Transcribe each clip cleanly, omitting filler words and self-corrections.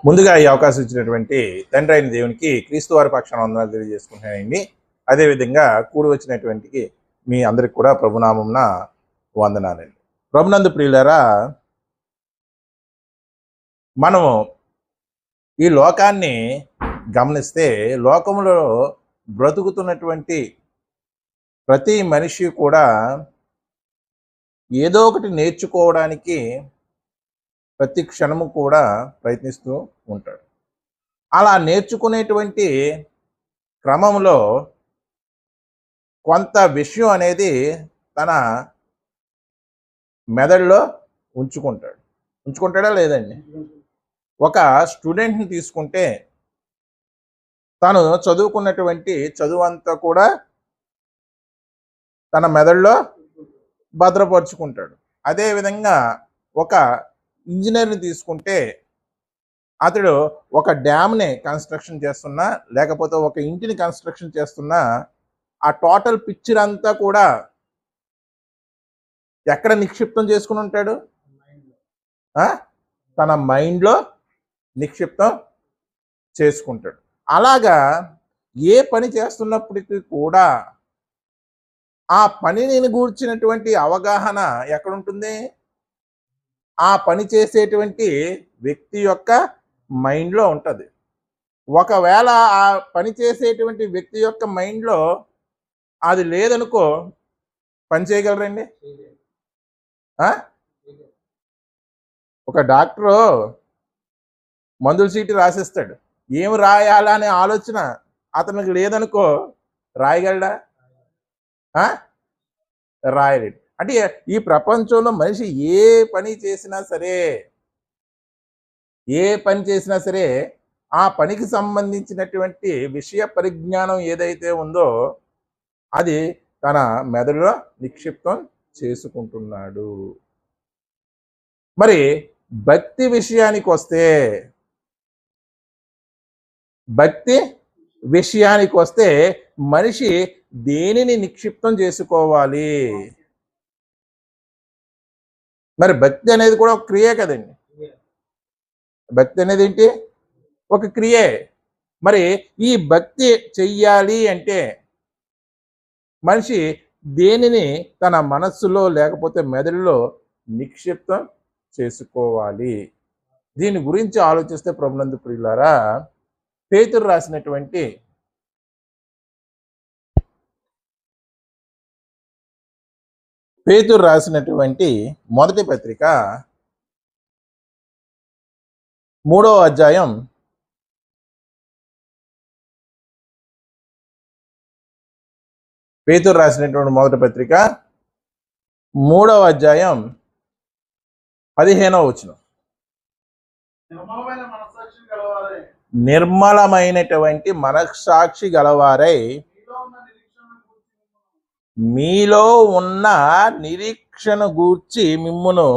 ముందుగా ఈ అవకాశం ఇచ్చినటువంటి తండ్రి అయిన దేవునికి క్రీస్తు వారి పక్షాన వందనాలు తెలియజేసుకుంటున్నానండి. అదేవిధంగా కూడి వచ్చినటువంటి మీ అందరికి కూడా ప్రభునామంన వందనాలండి. ప్రభునందు ప్రియులారా, మనము ఈ లోకాన్ని గమనిస్తే లోకంలో బ్రతుకుతున్నటువంటి ప్రతి మనిషి కూడా ఏదో ఒకటి నేర్చుకోవడానికి ప్రతి క్షణము కూడా ప్రయత్నిస్తూ ఉంటాడు. అలా నేర్చుకునేటువంటి క్రమంలో కొంత విషయం అనేది తన మెదడులో ఉంచుకుంటాడా లేదండి? ఒక స్టూడెంట్ని తీసుకుంటే తను చదువుకున్నటువంటి చదువు అంతా కూడా తన మెదడులో భద్రపరుచుకుంటాడు. అదేవిధంగా ఒక ఇంజనీర్ని తీసుకుంటే అతడు ఒక డ్యామ్ని కన్స్ట్రక్షన్ చేస్తున్నా లేకపోతే ఒక ఇంటిని కన్స్ట్రక్షన్ చేస్తున్నా ఆ టోటల్ పిక్చర్ అంతా కూడా ఎక్కడ నిక్షిప్తం చేసుకుని ఉంటాడు? తన మైండ్లో నిక్షిప్తం చేసుకుంటాడు. అలాగా ఏ పని చేస్తున్నప్పటికీ కూడా ఆ పనిని గూర్చినటువంటి అవగాహన ఎక్కడుంటుంది? ఆ పని చేసేటువంటి వ్యక్తి యొక్క మైండ్లో ఉంటుంది. ఒకవేళ ఆ పని చేసేటువంటి వ్యక్తి యొక్క మైండ్లో అది లేదనుకో, పని చేయగలరండి? ఒక డాక్టరు మందుల చీటి రాసిస్తాడు, ఏమి రాయాలా అనే ఆలోచన అతనికి లేదనుకో, రాయగలడా? రాయలేడు. అంటే ఈ ప్రపంచంలో మనిషి ఏ పని చేసినా సరే ఆ పనికి సంబంధించినటువంటి విషయ పరిజ్ఞానం ఏదైతే ఉందో అది తన మెదడులో నిక్షిప్తం చేసుకుంటున్నాడు. మరి భక్తి విషయానికి వస్తే మనిషి దేనిని నిక్షిప్తం చేసుకోవాలి? మరి భక్తి అనేది కూడా ఒక క్రియే కదండి. భక్తి అనేది ఏంటి? ఒక క్రియే. మరి ఈ భక్తి చెయ్యాలి అంటే మనిషి దేనిని తన మనస్సులో లేకపోతే మెదడులో నిక్షిప్తం చేసుకోవాలి? దీని గురించి ఆలోచిస్తే ప్రభునందు ప్రియులారా, పేతురు రాసినటువంటి మొదటి పత్రిక 3వ అధ్యాయం 15వ వచనం. నిర్మలమైనటువంటి మనస్సాక్షి గలవారై మీలో ఉన్న నిరీక్షణ గూర్చి మిమ్మును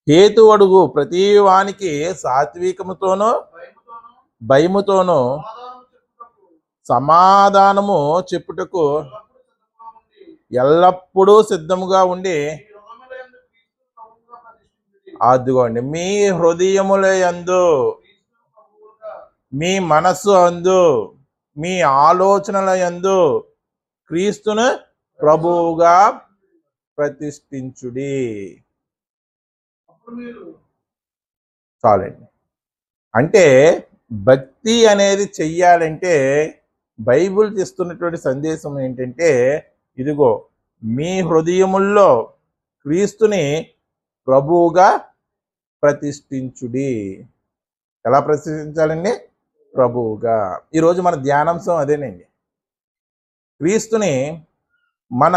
హేతువడుగు ప్రతి వానికి సాత్వికముతోనూ భయముతోనూ సమాధానము చెప్పుటకు ఎల్లప్పుడూ సిద్ధముగా ఉండి, అదిగోండి, మీ హృదయముల యందు, మీ మనస్సు అందు, మీ ఆలోచనల యందు క్రీస్తును ప్రభువుగా ప్రతిష్ఠించుడి. చాలండి. అంటే భక్తి అనేది చెయ్యాలంటే బైబిల్ ఇస్తున్నటువంటి సందేశం ఏంటంటే, ఇదిగో మీ హృదయముల్లో క్రీస్తుని ప్రభువుగా ప్రతిష్ఠించుడి. ఎలా ప్రతిష్ఠించాలండి? ప్రభువుగా. ఈరోజు మన ధ్యానాంశం అదేనండి. క్రీస్తుని మన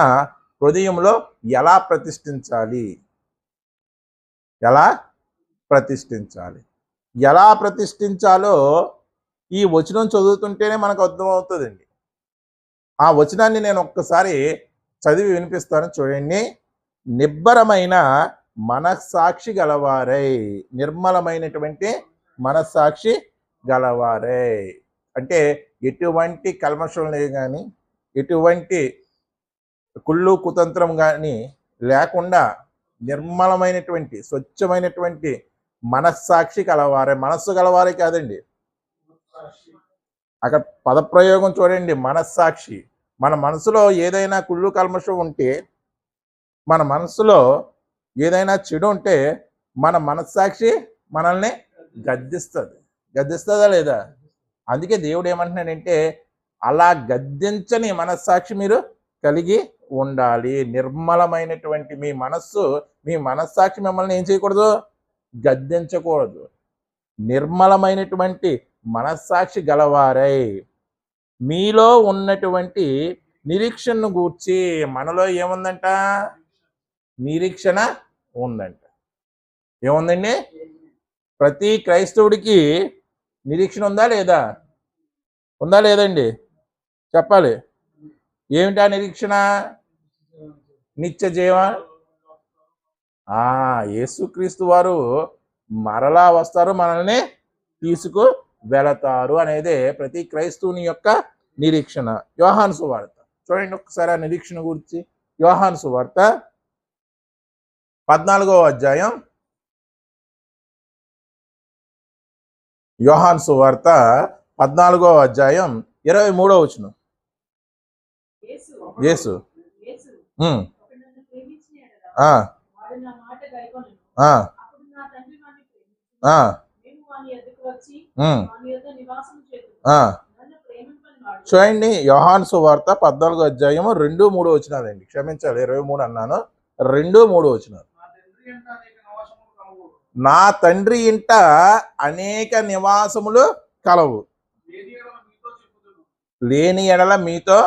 హృదయంలో ఎలా ప్రతిష్ఠించాలి? ఎలా ప్రతిష్ఠించాలో ఈ వచనం చదువుతుంటేనే మనకు అర్థమవుతుందండి. ఆ వచనాన్ని నేను ఒక్కసారి చదివి వినిపిస్తాను, చూడండి. నిబ్బరమైన మనస్సాక్షి గలవారై, నిర్మలమైనటువంటి మనస్సాక్షి గలవారై అంటే ఎటువంటి కల్మషం లేదు కానీ, ఎటువంటి కుళ్ళు కుతంత్రం కానీ లేకుండా నిర్మలమైనటువంటి స్వచ్ఛమైనటువంటి మనస్సాక్షి కలవారే, మనస్సు గలవారే కాదండి. అక్కడ పదప్రయోగం చూడండి, మనస్సాక్షి. మన మనసులో ఏదైనా కుళ్ళు కల్మషం ఉంటే, మన మనసులో ఏదైనా చెడు ఉంటే, మన మనస్సాక్షి మనల్ని గద్దిస్తుంది. గద్దిస్తుందా లేదా? అందుకే దేవుడు ఏమంటున్నాడంటే, అలా గద్దించని మనస్సాక్షి మీరు కలిగి ఉండాలి. నిర్మలమైనటువంటి మీ మనస్సాక్షి మిమ్మల్ని ఏం చేయకూడదు? గద్దించకూడదు. నిర్మలమైనటువంటి మనస్సాక్షి గలవారై మీలో ఉన్నటువంటి నిరీక్షణను గూర్చి, మనలో ఏముందంట? నిరీక్షణ ఉందంట. ఏముందండి? ప్రతి క్రైస్తవుడికి నిరీక్షణ ఉందా లేదా? ఉందా లేదండి? చెప్పాలి. ఏమిటా నిరీక్షణ? నిత్య జీవ. యేసుక్రీస్తు వారు మరలా వస్తారు, మనల్ని తీసుకు వెళతారు అనేదే ప్రతి క్రైస్తవుని యొక్క నిరీక్షణ. యోహాను సువార్త చూడండి ఒకసారి ఆ నిరీక్షణ గురించి. యోహాను సువార్త 14వ అధ్యాయం. యోహాను సువార్త 14వ అధ్యాయం 23వ వచనం. యేసు చూడండి, యోహాను సువార్త 14వ అధ్యాయం 2-3 వచనాలండి. క్షమించాలి, 23 అన్నాను, 2-3 వచనాలు. నా తండ్రి ఇంట అనేక నివాసములు కలవు, లేని ఎడల మీతో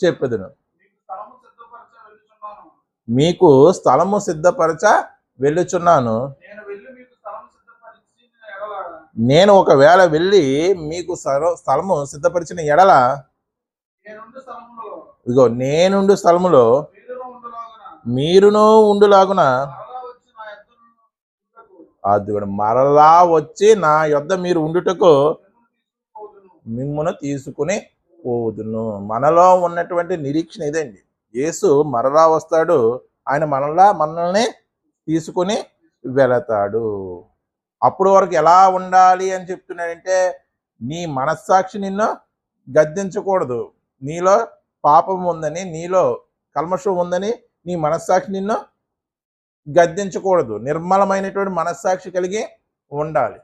చెప్పుదును. మీకు స్థలము సిద్ధపరచ వెళ్ళుచున్నాను. నేను ఒకవేళ వెళ్ళి మీకు స్థలము సిద్ధపరిచిన ఎడల, ఇగో నేనుండు స్థలములో మీరును ఉండులాగున, అది మరలా వచ్చి నా యొద్ద మీరు ఉండుటకు మిమ్మును తీసుకుని పోదును. మనలో ఉన్నటువంటి నిరీక్షణ ఇదండి. యేసు మరలా వస్తాడు, ఆయన మనల్ని తీసుకుని వెళతాడు. అప్పుడు వరకు ఎలా ఉండాలి అని చెప్తున్నాడంటే, నీ మనస్సాక్షి నిన్ను గద్దించకూడదు. నీలో పాపం ఉందని, నీలో కల్మషం ఉందని నీ మనస్సాక్షి నిన్ను గద్దించకూడదు. నిర్మలమైనటువంటి మనస్సాక్షి కలిగి ఉండాలి.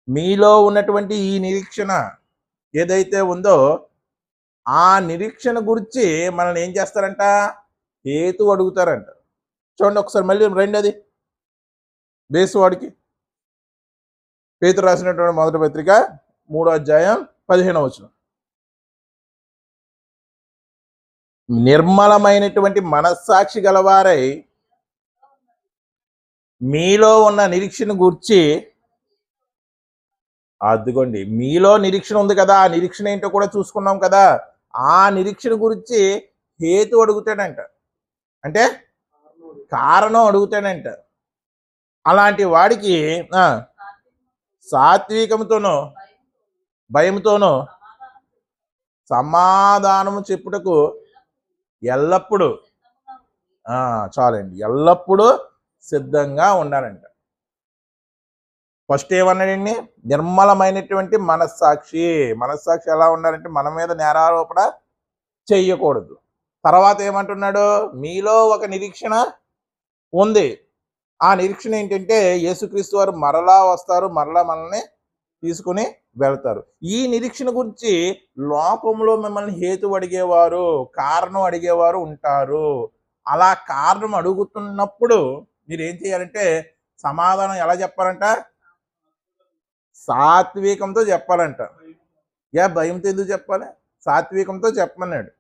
మీలో ఉన్నటువంటి ఈ నిరీక్షణ ఏదైతే ఉందో, ఆ నిరీక్షణ గురించి మనల్ని ఏం చేస్తారంట? హేతు అడుగుతారంట. చూడండి ఒకసారి మళ్ళీ రండి, అది బేసువాడికి పేతురు రాసినటువంటి మొదటి పత్రిక 3వ అధ్యాయం 15వ వచనం. నిర్మలమైనటువంటి మనస్సాక్షి గలవారై మీలో ఉన్న నిరీక్షణ గూర్చి, అదిగోండి మీలో నిరీక్షణ ఉంది కదా, ఆ నిరీక్షణ ఏంటో కూడా చూసుకున్నాం కదా. ఆ నిరీక్షణ గురించి హేతు అడుగుతాడంట, అంటే కారణం అడుగుతాడంట. అలాంటి వాడికి సాత్వికంతోనో భయంతోనో సమాధానము చెప్పుటకు ఎల్లప్పుడూ చాలండి, ఎల్లప్పుడూ సిద్ధంగా ఉండాలంట. ఫస్ట్ ఏమన్నాడండి? నిర్మలమైనటువంటి మనస్సాక్షి. మనస్సాక్షి ఎలా ఉండాలంటే మన మీద నేరారోపణ చెయ్యకూడదు. తర్వాత ఏమంటున్నాడు? మీలో ఒక నిరీక్షణ ఉంది. ఆ నిరీక్షణ ఏంటంటే, యేసుక్రీస్తు వారు మరలా వస్తారు, మరలా మనల్ని తీసుకుని వెళ్తారు. ఈ నిరీక్షణ గురించి లోకంలో మిమ్మల్ని హేతు అడిగేవారు, కారణం అడిగేవారు ఉంటారు. అలా కారణం అడుగుతున్నప్పుడు మీరు ఏం చేయాలంటే, సమాధానం ఎలా చెప్పాలంట? సాత్వికంతో చెప్పాలంట. భయంతో ఎందుకు చెప్పాలి? సాత్వికంతో చెప్పమన్నాడు.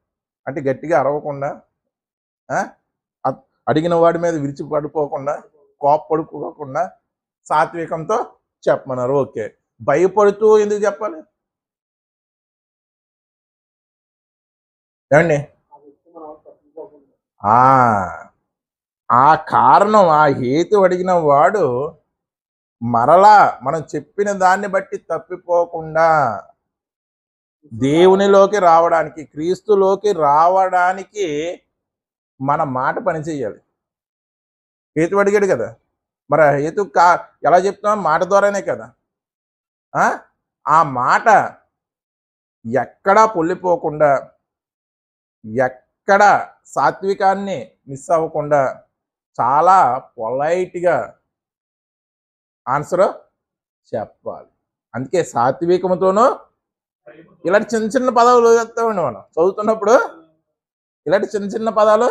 అంటే గట్టిగా అరవకుండా, అడిగిన వాడి మీద విరిచి పడిపోకుండా, కోప్పడుకోకుండా సాత్వికంతో చెప్పమన్నారు. ఓకే, భయపడుతూ ఎందుకు చెప్పాలి? ఏమండి? ఆ కారణం, ఆ హేతు అడిగిన వాడు మరలా మనం చెప్పిన దాన్ని బట్టి తప్పిపోకుండా దేవునిలోకి రావడానికి, క్రీస్తులోకి రావడానికి మన మాట పనిచేయాలి. హేతు అడిగాడు కదా, మరి హేతు ఎలా చెప్తున్నాం? మాట ద్వారానే కదా. ఆ మాట ఎక్కడా పొల్లిపోకుండా, ఎక్కడ సాత్వికాన్ని మిస్ అవ్వకుండా చాలా పొలైట్గా ఆన్సర్ చెప్పాలి. అందుకే సాత్వికముతోనూ ఇలాంటి చిన్న చిన్న పదాలు వదిలేస్తామండి. మనం చదువుతున్నప్పుడు ఇలాంటి చిన్న చిన్న పదాలు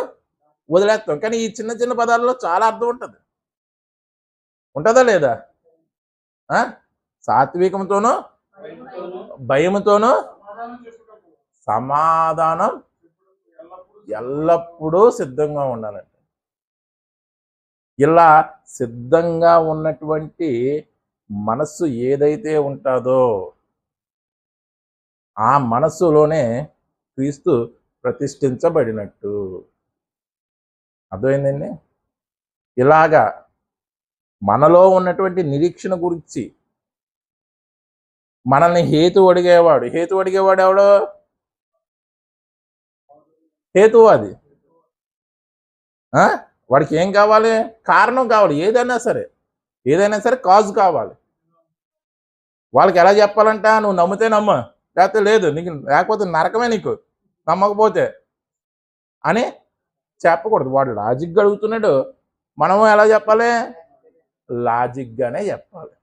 వదిలేస్తాం, కానీ ఈ చిన్న చిన్న పదాల్లో చాలా అర్థం ఉంటుంది. ఉంటుందా లేదా? సాత్వికంతోనూ భయముతోనూ సమాధానం ఎల్లప్పుడూ సిద్ధంగా ఉండాలండి. ఇలా సిద్ధంగా ఉన్నటువంటి మనస్సు ఏదైతే ఉంటుందో ఆ మనస్సులోనే క్రీస్తు ప్రతిష్ఠించబడినట్టు. అర్థమైందండి? ఇలాగా మనలో ఉన్నటువంటి నిరీక్షణ గురించి మనల్ని హేతు అడిగేవాడు ఎవడో? హేతువాది. వాడికి ఏం కావాలి? కారణం కావాలి. ఏదైనా సరే కాజ్ కావాలి. వాళ్ళకి ఎలా చెప్పాలంట? నువ్వు నమ్మితే నమ్మ, లేకపోతే లేదు, నీకు లేకపోతే నరకమే నీకు నమ్మకపోతే అని చెప్పకూడదు. వాడు లాజిక్గా అడుగుతున్నాడు, మనము ఎలా చెప్పాలి? లాజిక్గానే చెప్పాలి.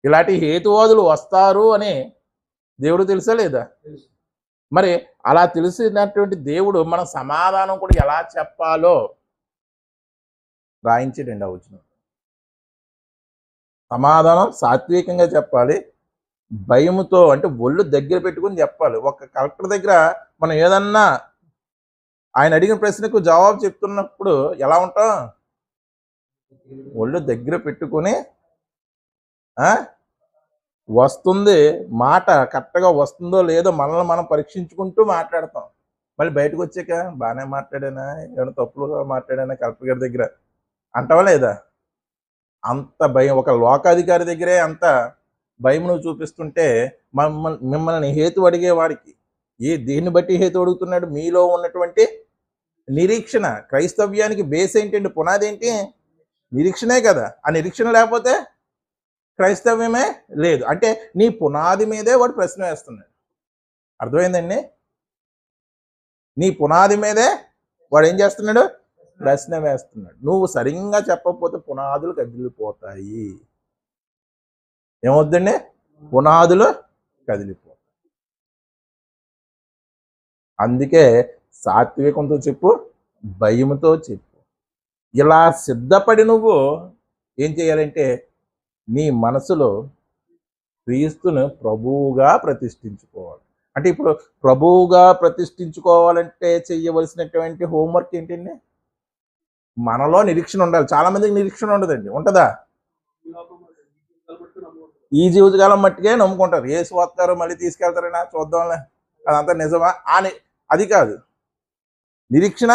ఇలాంటి హేతువాదులు వస్తారు అని దేవుడు తెలుసా లేదా? మరి అలా తెలిసినటువంటి దేవుడు మన సమాధానం కూడా ఎలా చెప్పాలో రాయించాడండి. అవును, సమాధానం సాత్వికంగా చెప్పాలి, భయముతో అంటే ఒళ్ళు దగ్గర పెట్టుకుని చెప్పాలి. ఒక కలెక్టర్ దగ్గర మనం ఏదన్నా ఆయన అడిగిన ప్రశ్నకు జవాబు చెప్తున్నప్పుడు ఎలా ఉంటాం? ఒళ్ళు దగ్గర పెట్టుకుని వస్తుంది మాట కరెక్ట్గా వస్తుందో లేదో మనల్ని మనం పరీక్షించుకుంటూ మాట్లాడతాం. మళ్ళీ బయటకు వచ్చాక బాగానే మాట్లాడానా, ఏమైనా తప్పులుగా మాట్లాడానా కలెక్టర్ గారి దగ్గర అంటావా లేదా? అంత భయం. ఒక లోకాధికారి దగ్గరే అంత భయం నువ్వు చూపిస్తుంటే మిమ్మల్ని హేతు అడిగేవాడికి దేన్ని బట్టి హేతు అడుగుతున్నాడు? మీలో ఉన్నటువంటి నిరీక్షణ. క్రైస్తవ్యానికి బేస్ ఏంటండి? పునాది ఏంటి? నిరీక్షణే కదా. ఆ నిరీక్షణ లేకపోతే క్రైస్తవ్యమే లేదు. అంటే నీ పునాది మీదే వాడు ప్రశ్న వేస్తున్నాడు. అర్థమైందండి? నీ పునాది మీదే వాడు ఏం చేస్తున్నాడు? ప్రశ్న వేస్తున్నాడు. నువ్వు సరిగ్గా చెప్పకపోతే పునాదులు కదిలిపోతాయి. ఏమవుద్దండి? పునాదులు కదిలిపోతాయి. అందుకే సాత్వికంతో చెప్పు, భయంతో చెప్పు. ఇలా సిద్ధపడి నువ్వు ఏం చేయాలంటే నీ మనసులో క్రీస్తును ప్రభువుగా ప్రతిష్ఠించుకోవాలి. అంటే ఇప్పుడు ప్రభువుగా ప్రతిష్ఠించుకోవాలంటే చెయ్యవలసినటువంటి హోంవర్క్ ఏంటండి? మనలో నిరీక్షణ ఉండాలి. చాలా మందికి నిరీక్షణ ఉండదండి. ఉంటుందా? ఈ జీవితకాలం మట్టికే నమ్ముకుంటారు. ఏసు వస్తారు మళ్ళీ తీసుకెళ్తారైనా చూద్దాంలే, అదంతా నిజమా అని. అది కాదు నిరీక్షణ.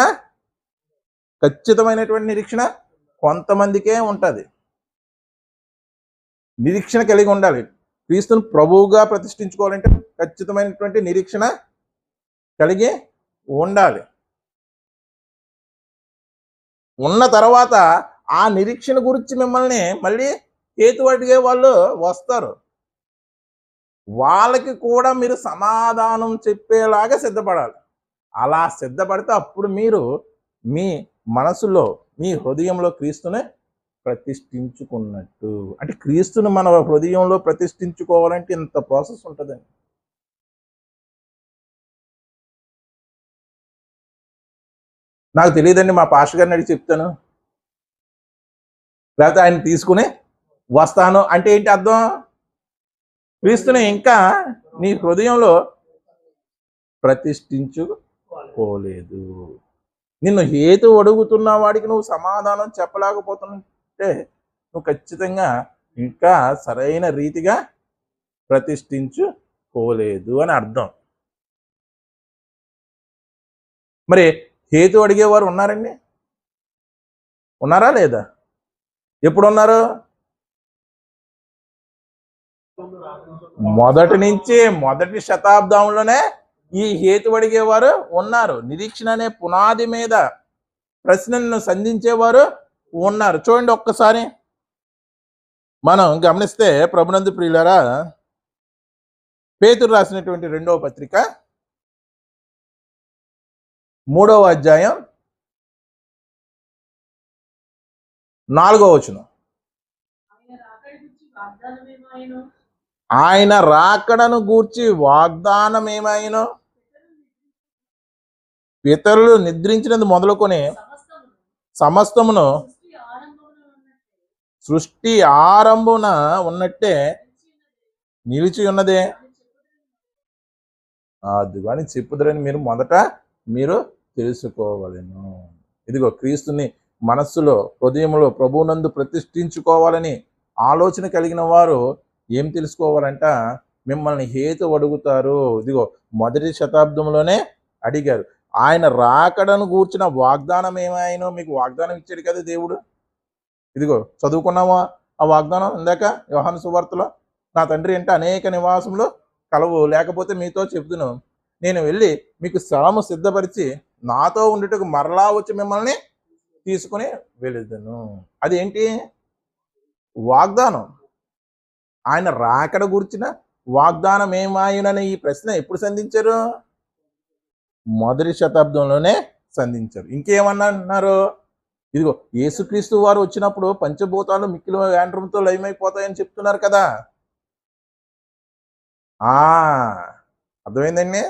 ఖచ్చితమైనటువంటి నిరీక్షణ కొంతమందికే ఉంటుంది. నిరీక్షణ కలిగి ఉండాలి. క్రీస్తును ప్రభువుగా ప్రతిష్ఠించుకోవాలంటే ఖచ్చితమైనటువంటి నిరీక్షణ కలిగి ఉండాలి. ఉన్న తర్వాత ఆ నిరీక్షణ గురించి మిమ్మల్ని మళ్ళీ హేతు అడిగే వాళ్ళు వస్తారు. వాళ్ళకి కూడా మీరు సమాధానం చెప్పేలాగా సిద్ధపడాలి. అలా సిద్ధపడితే అప్పుడు మీరు మీ మనసులో, మీ హృదయంలో క్రీస్తుని ప్రతిష్ఠించుకున్నట్టు. అంటే క్రీస్తుని మన హృదయంలో ప్రతిష్ఠించుకోవాలంటే ఇంత ప్రాసెస్ ఉంటుందండి. నాకు తెలియదండి, మా పాస్టర్ గారిని అడిగి చెప్తాను, లేకపోతే ఆయన తీసుకుని వస్తాను అంటే ఏంటి అర్థం? క్రీస్తుని ఇంకా నీ హృదయంలో ప్రతిష్ఠించుకోలేదు. నిన్ను హేతు అడుగుతున్న వాడికి నువ్వు సమాధానం చెప్పలేకపోతుంటే నువ్వు ఖచ్చితంగా ఇంకా సరైన రీతిగా ప్రతిష్ఠించుకోలేదు అని అర్థం. మరి హేతు అడిగేవారు ఉన్నారండి? ఉన్నారా లేదా? ఎప్పుడు ఉన్నారు? మొదటి శతాబ్దంలోనే ఈ హేతు అడిగేవారు ఉన్నారు. నిరీక్షణ అనే పునాది మీద ప్రశ్నలను సంధించేవారు ఉన్నారు. చూడండి ఒక్కసారి మనం గమనిస్తే ప్రభునందు ప్రియులారా, పేతురు రాసినటువంటి 2వ పత్రిక 3వ అధ్యాయం 4వ వచనం. ఆయన రాకడను గూర్చి వాగ్దానం ఏమైనో పితరులు నిద్రించినది మొదలుకొని సమస్తమును సృష్టి ఆరంభమున ఉన్నట్టే నిలిచి ఉన్నదే అది కానీ చెప్పుదరని మీరు తెలుసుకోవాలను. ఇదిగో క్రీస్తుని మనస్సులో హృదయంలో ప్రభువునందు ప్రతిష్ఠించుకోవాలని ఆలోచన కలిగిన వారు ఏం తెలుసుకోవాలంట, మిమ్మల్ని హేతు అడుగుతారు. ఇదిగో మొదటి శతాబ్దంలోనే అడిగారు. ఆయన రాకడను గూర్చిన వాగ్దానం ఏమైనా మీకు వాగ్దానం ఇచ్చాడు కదా దేవుడు. ఇదిగో చదువుకున్నావా ఆ వాగ్దానం ఇందాక యోహాను సువార్తలో, నా తండ్రి అంటే అనేక నివాసములు కలవు, లేకపోతే మీతో చెప్తును, నేను వెళ్ళి మీకు స్థలము సిద్ధపరిచి నాతో ఉండుటకు మరలా వచ్చి మిమ్మల్ని తీసుకుని వెళుదును. అదేంటి వాగ్దానం. ఆయన రాకడ గురించిన వాగ్దానం ఏమాయునని ఈ ప్రశ్న ఎప్పుడు సంధించారు? మొదటి శతాబ్దంలోనే సంధించారు. ఇంకేమన్నా అన్నారు, ఇదిగో యేసుక్రీస్తు వారు వచ్చినప్పుడు పంచభూతాలు మిక్కిలి యాండ్రంతో లయమైపోతాయని చెప్తున్నారు కదా. అర్థమైందండి.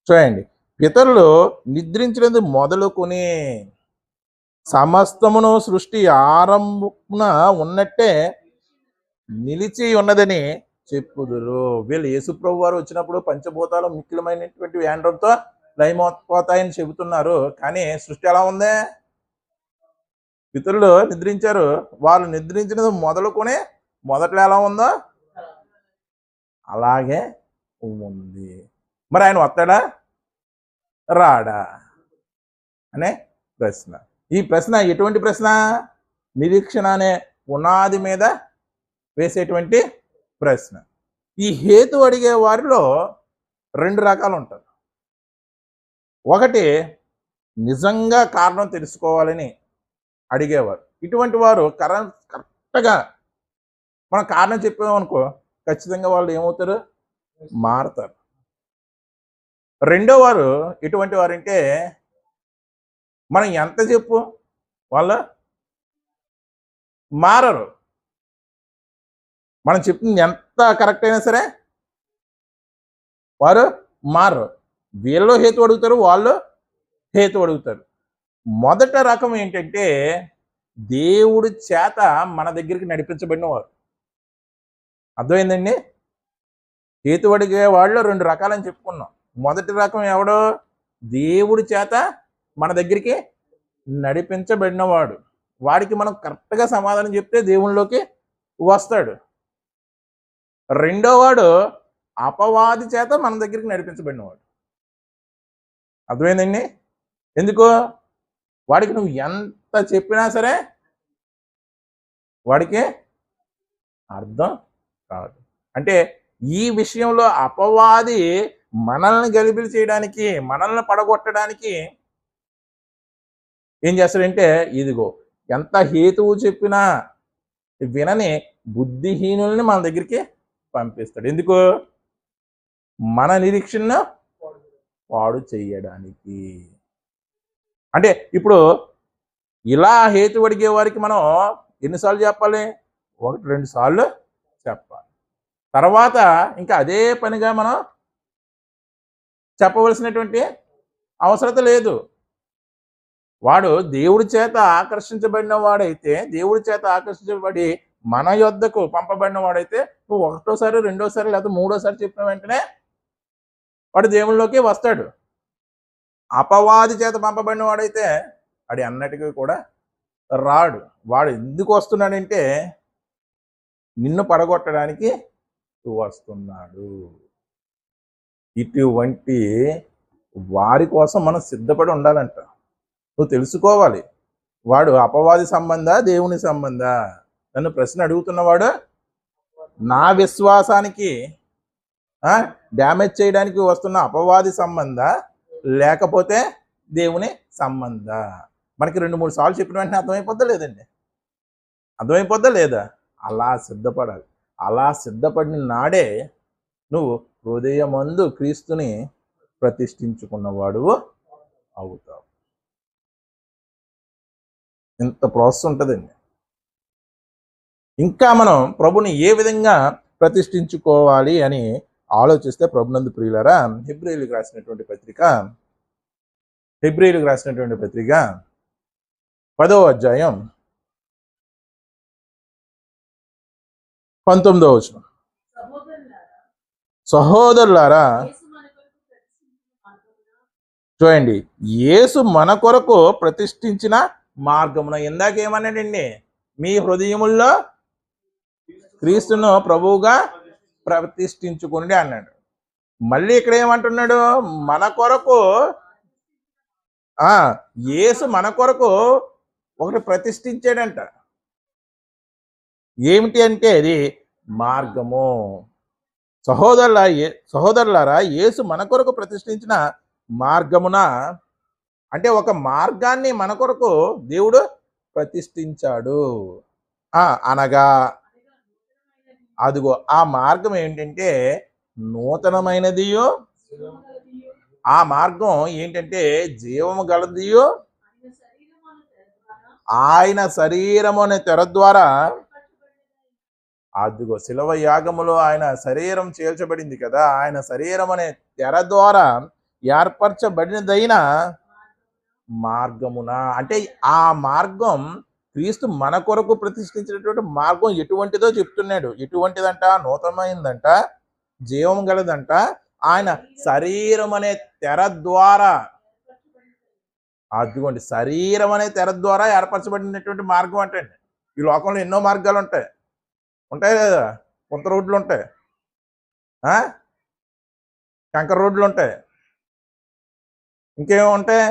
చూడండి, పితరులు నిద్రించినది మొదలుకొని సమస్తమును సృష్టి ఆరంభమున ఉన్నట్టే నిలిచి ఉన్నదని చెప్పుదురు. వీళ్ళు యేసుప్రభు వారు వచ్చినప్పుడు పంచభూతాలు మిక్కిలమైనటువంటి యాండ్రంతో లయమైపోతాయని చెబుతున్నారు. కానీ సృష్టి ఎలా ఉంది? పితరులు నిద్రించారు, వాళ్ళు నిద్రించినది మొదలుకొని మొదట్లో ఎలా ఉందో అలాగే ఉంది. మరి ఆయన వస్తాడా రాడా అనే ప్రశ్న. ఈ ప్రశ్న ఎటువంటి ప్రశ్న? నిరీక్షణ అనే పునాది మీద వేసేటువంటి ప్రశ్న. ఈ హేతు అడిగే వారిలో 2 రకాలు ఉంటారు. ఒకటి నిజంగా కారణం తెలుసుకోవాలని అడిగేవారు. ఇటువంటి వారు కరెక్ట్గా మనం కారణం చెప్పామనుకో ఖచ్చితంగా వాళ్ళు ఏమవుతారు? మారతారు. రెండో వారు ఎటువంటి వారంటే మనం ఎంత చెప్పు వాళ్ళు మారరు. మనం చెప్పింది ఎంత కరెక్ట్ అయినా సరే వారు మారరు. వీళ్ళు హేతు అడుగుతారు, వాళ్ళు హేతు అడుగుతారు. మొదట రకం ఏంటంటే దేవుడి చేత మన దగ్గరికి నడిపించబడిన వారు. అర్థమైందండి? హేతు అడిగే వాళ్ళు 2 రకాలని చెప్పుకున్నాం. మొదటి రకం ఎవడో? దేవుడి చేత మన దగ్గరికి నడిపించబడినవాడు. వాడికి మనం కరెక్ట్గా సమాధానం చెప్తే దేవునిలోకి వస్తాడు. రెండో వాడు అపవాది చేత మన దగ్గరికి నడిపించబడినవాడు. అర్థమైందండి? ఎందుకు? వాడికి నువ్వు ఎంత చెప్పినా సరే వాడికి అర్థం కాదు. అంటే ఈ విషయంలో అపవాది మనల్ని గలిబిలి చేయడానికి, మనల్ని పడగొట్టడానికి ఏం చేస్తాడంటే, ఇదిగో ఎంత హేతువు చెప్పినా వినని బుద్ధిహీనుల్ని మన దగ్గరికి పంపిస్తాడు. ఎందుకు? మన నిరీక్షణ వాడు చెయ్యడానికి. అంటే ఇప్పుడు ఇలా హేతు అడిగే వారికి మనం ఎన్నిసార్లు చెప్పాలి? 1-2 సార్లు చెప్పాలి. తర్వాత ఇంకా అదే పనిగా మనం చెప్పవలసినటువంటి అవసరత లేదు. వాడు దేవుడి చేత ఆకర్షించబడిన వాడైతే, దేవుడి చేత ఆకర్షించబడి మన యొద్దకు పంపబడిన వాడైతే నువ్వు 1వ సారి 2వ సారి లేకపోతే 3వ సారి చెప్పిన వెంటనే వాడు దేవుళ్ళలోకి వస్తాడు. అపవాది చేత పంపబడిన వాడైతే వాడి అన్నటికీ కూడా రాడు. వాడు ఎందుకు వస్తున్నాడంటే నిన్ను పడగొట్టడానికి వస్తున్నాడు. ఇటువంటి వారి కోసం మనం సిద్ధపడి ఉండాలంట. నువ్వు తెలుసుకోవాలి, వాడు అపవాది సంబంధ దేవుని సంబంధ. నన్ను ప్రశ్న అడుగుతున్నవాడు నా విశ్వాసానికి డ్యామేజ్ చేయడానికి వస్తున్న అపవాది సంబంధ లేకపోతే దేవుని సంబంధ. మనకి 2-3 సార్లు చెప్పిన వెంటనే అర్థమైపోద్దా లేదండి? అర్థమైపోద్దా లేదా? అలా సిద్ధపడాలి. అలా సిద్ధపడిన నాడే నువ్వు హృదయమందు క్రీస్తుని ప్రతిష్ఠించుకున్నవాడు అవుతావు. ఇంత ప్రాసెస్ ఉంటుందండి. ఇంకా మనం ప్రభుని ఏ విధంగా ప్రతిష్ఠించుకోవాలి అని ఆలోచిస్తే ప్రభునందు ప్రియులారా, హెబ్రీయులకు రాసినటువంటి పత్రిక 10వ అధ్యాయం 19వ వచనం. సహోదరులారా, చూడండి, యేసు మన కొరకు ప్రతిష్ఠించిన మార్గమున. ఇందాకేమన్నాడండి? మీ హృదయముల్లో క్రీస్తును ప్రభువుగా ప్రతిష్ఠించుకోండి అన్నాడు. మళ్ళీ ఇక్కడ ఏమంటున్నాడు? మన కొరకు యేసు మన కొరకు ఒకటి ప్రతిష్ఠించాడంట. ఏమిటి అంటే అది మార్గము. సహోదరులారా, యేసు మన కొరకు ప్రతిష్ఠించిన మార్గమున అంటే ఒక మార్గాన్ని మన కొరకు దేవుడు ప్రతిష్ఠించాడు. అనగా అదిగో ఆ మార్గం ఏంటంటే నూతనమైనదియో, ఆ మార్గం ఏంటంటే జీవము గలదియో, ఆయన శరీరము అనే తెర ద్వారా, అదిగో శిలువ యాగములో ఆయన శరీరం చేల్చబడింది కదా, ఆయన శరీరం అనే తెర ద్వారా ఏర్పరచబడినదైన మార్గమున. అంటే ఆ మార్గం క్రీస్తు మన కొరకు ప్రతిష్ఠించినటువంటి మార్గం ఎటువంటిదో చెప్తున్నాడు. ఎటువంటిదంట? నూతనమైందంట, జీవం గలదంట, ఆయన శరీరం అనే తెర ద్వారా, అదిగోండి శరీరం అనే తెర ద్వారా ఏర్పరచబడినటువంటి మార్గం అంటండి. ఈ లోకంలో ఎన్నో మార్గాలు ఉంటాయి లేదా? కొంత రోడ్లు ఉంటాయి, కంకర రోడ్లు ఉంటాయి, ఇంకేమో ఉంటాయి,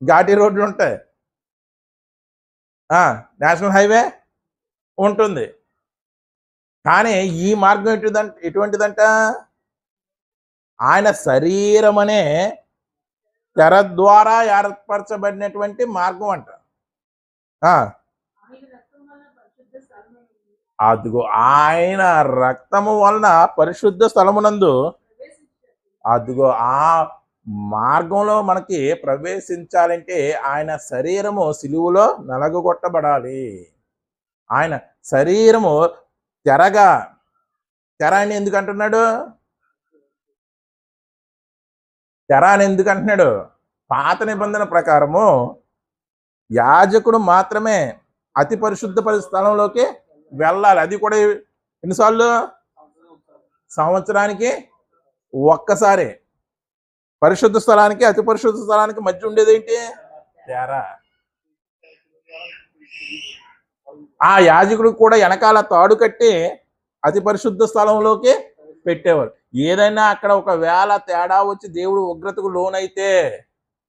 ఘాటీ రోడ్లు ఉంటాయి, నేషనల్ హైవే ఉంటుంది. కానీ ఈ మార్గం ఎటువంటిదంట? ఆయన శరీరం అనే తెర ద్వారా ఏర్పరచబడినటువంటి మార్గం అంట. అదిగో ఆయన రక్తము వలన పరిశుద్ధ స్థలమునందు, అదిగో ఆ మార్గంలో మనకి ప్రవేశించాలంటే ఆయన శరీరము సిలువలో నలగొట్టబడాలి. ఆయన శరీరము తెర అని ఎందుకు అంటున్నాడు? తెర అని ఎందుకు అంటున్నాడు? పాత నిబంధన ప్రకారము యాజకుడు మాత్రమే అతి పరిశుద్ధ స్థలంలోకి వెళ్ళాలి. అది కూడా ఎన్నిసార్లు? సంవత్సరానికి ఒక్కసారి. పరిశుద్ధ స్థలానికి అతి పరిశుద్ధ స్థలానికి మధ్య ఉండేది ఏంటి? తెర. ఆ యాజకుడు కూడా వెనకాల తాడు కట్టి అతి పరిశుద్ధ స్థలంలోకి పెట్టేవారు. ఏదైనా అక్కడ ఒకవేళ తేడా వచ్చి దేవుడు ఉగ్రతకు లోనైతే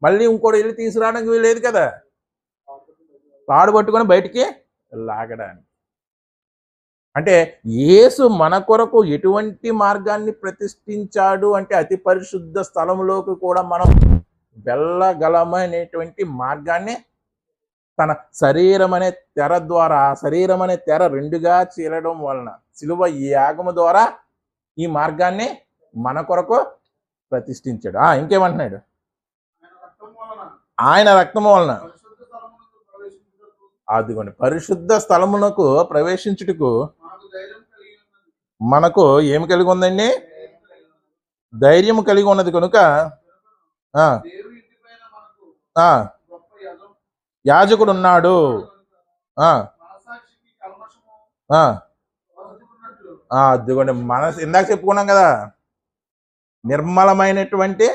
మళ్ళీ ఇంకోటి వెళ్ళి తీసుకురావడానికి వీలేదు కదా, తాడు పట్టుకొని బయటికి లాగడానికి. అంటే యేసు మన కొరకు ఎటువంటి మార్గాన్ని ప్రతిష్ఠించాడు అంటే అతి పరిశుద్ధ స్థలంలోకి కూడా మనం వెళ్ళగలమనేటువంటి మార్గాన్ని తన శరీరం అనే తెర ద్వారా, శరీరం అనే తెర రెండుగా చీలడం వలన, సిలువ యాగము ద్వారా ఈ మార్గాన్ని మన కొరకు ప్రతిష్ఠించాడు. ఇంకేమంటున్నాడు? ఆయన రక్తము వలన, అదిగోండి పరిశుద్ధ స్థలమునకు ప్రవేశించుటకు మనకు ఏమి కలిగి ఉందండి? ధైర్యం కలిగి ఉన్నది కనుక యాజకుడు ఉన్నాడు. అదిగోండి మనసు ఇందాక చెప్పుకున్నాం కదా, నిర్మలమైనటువంటి.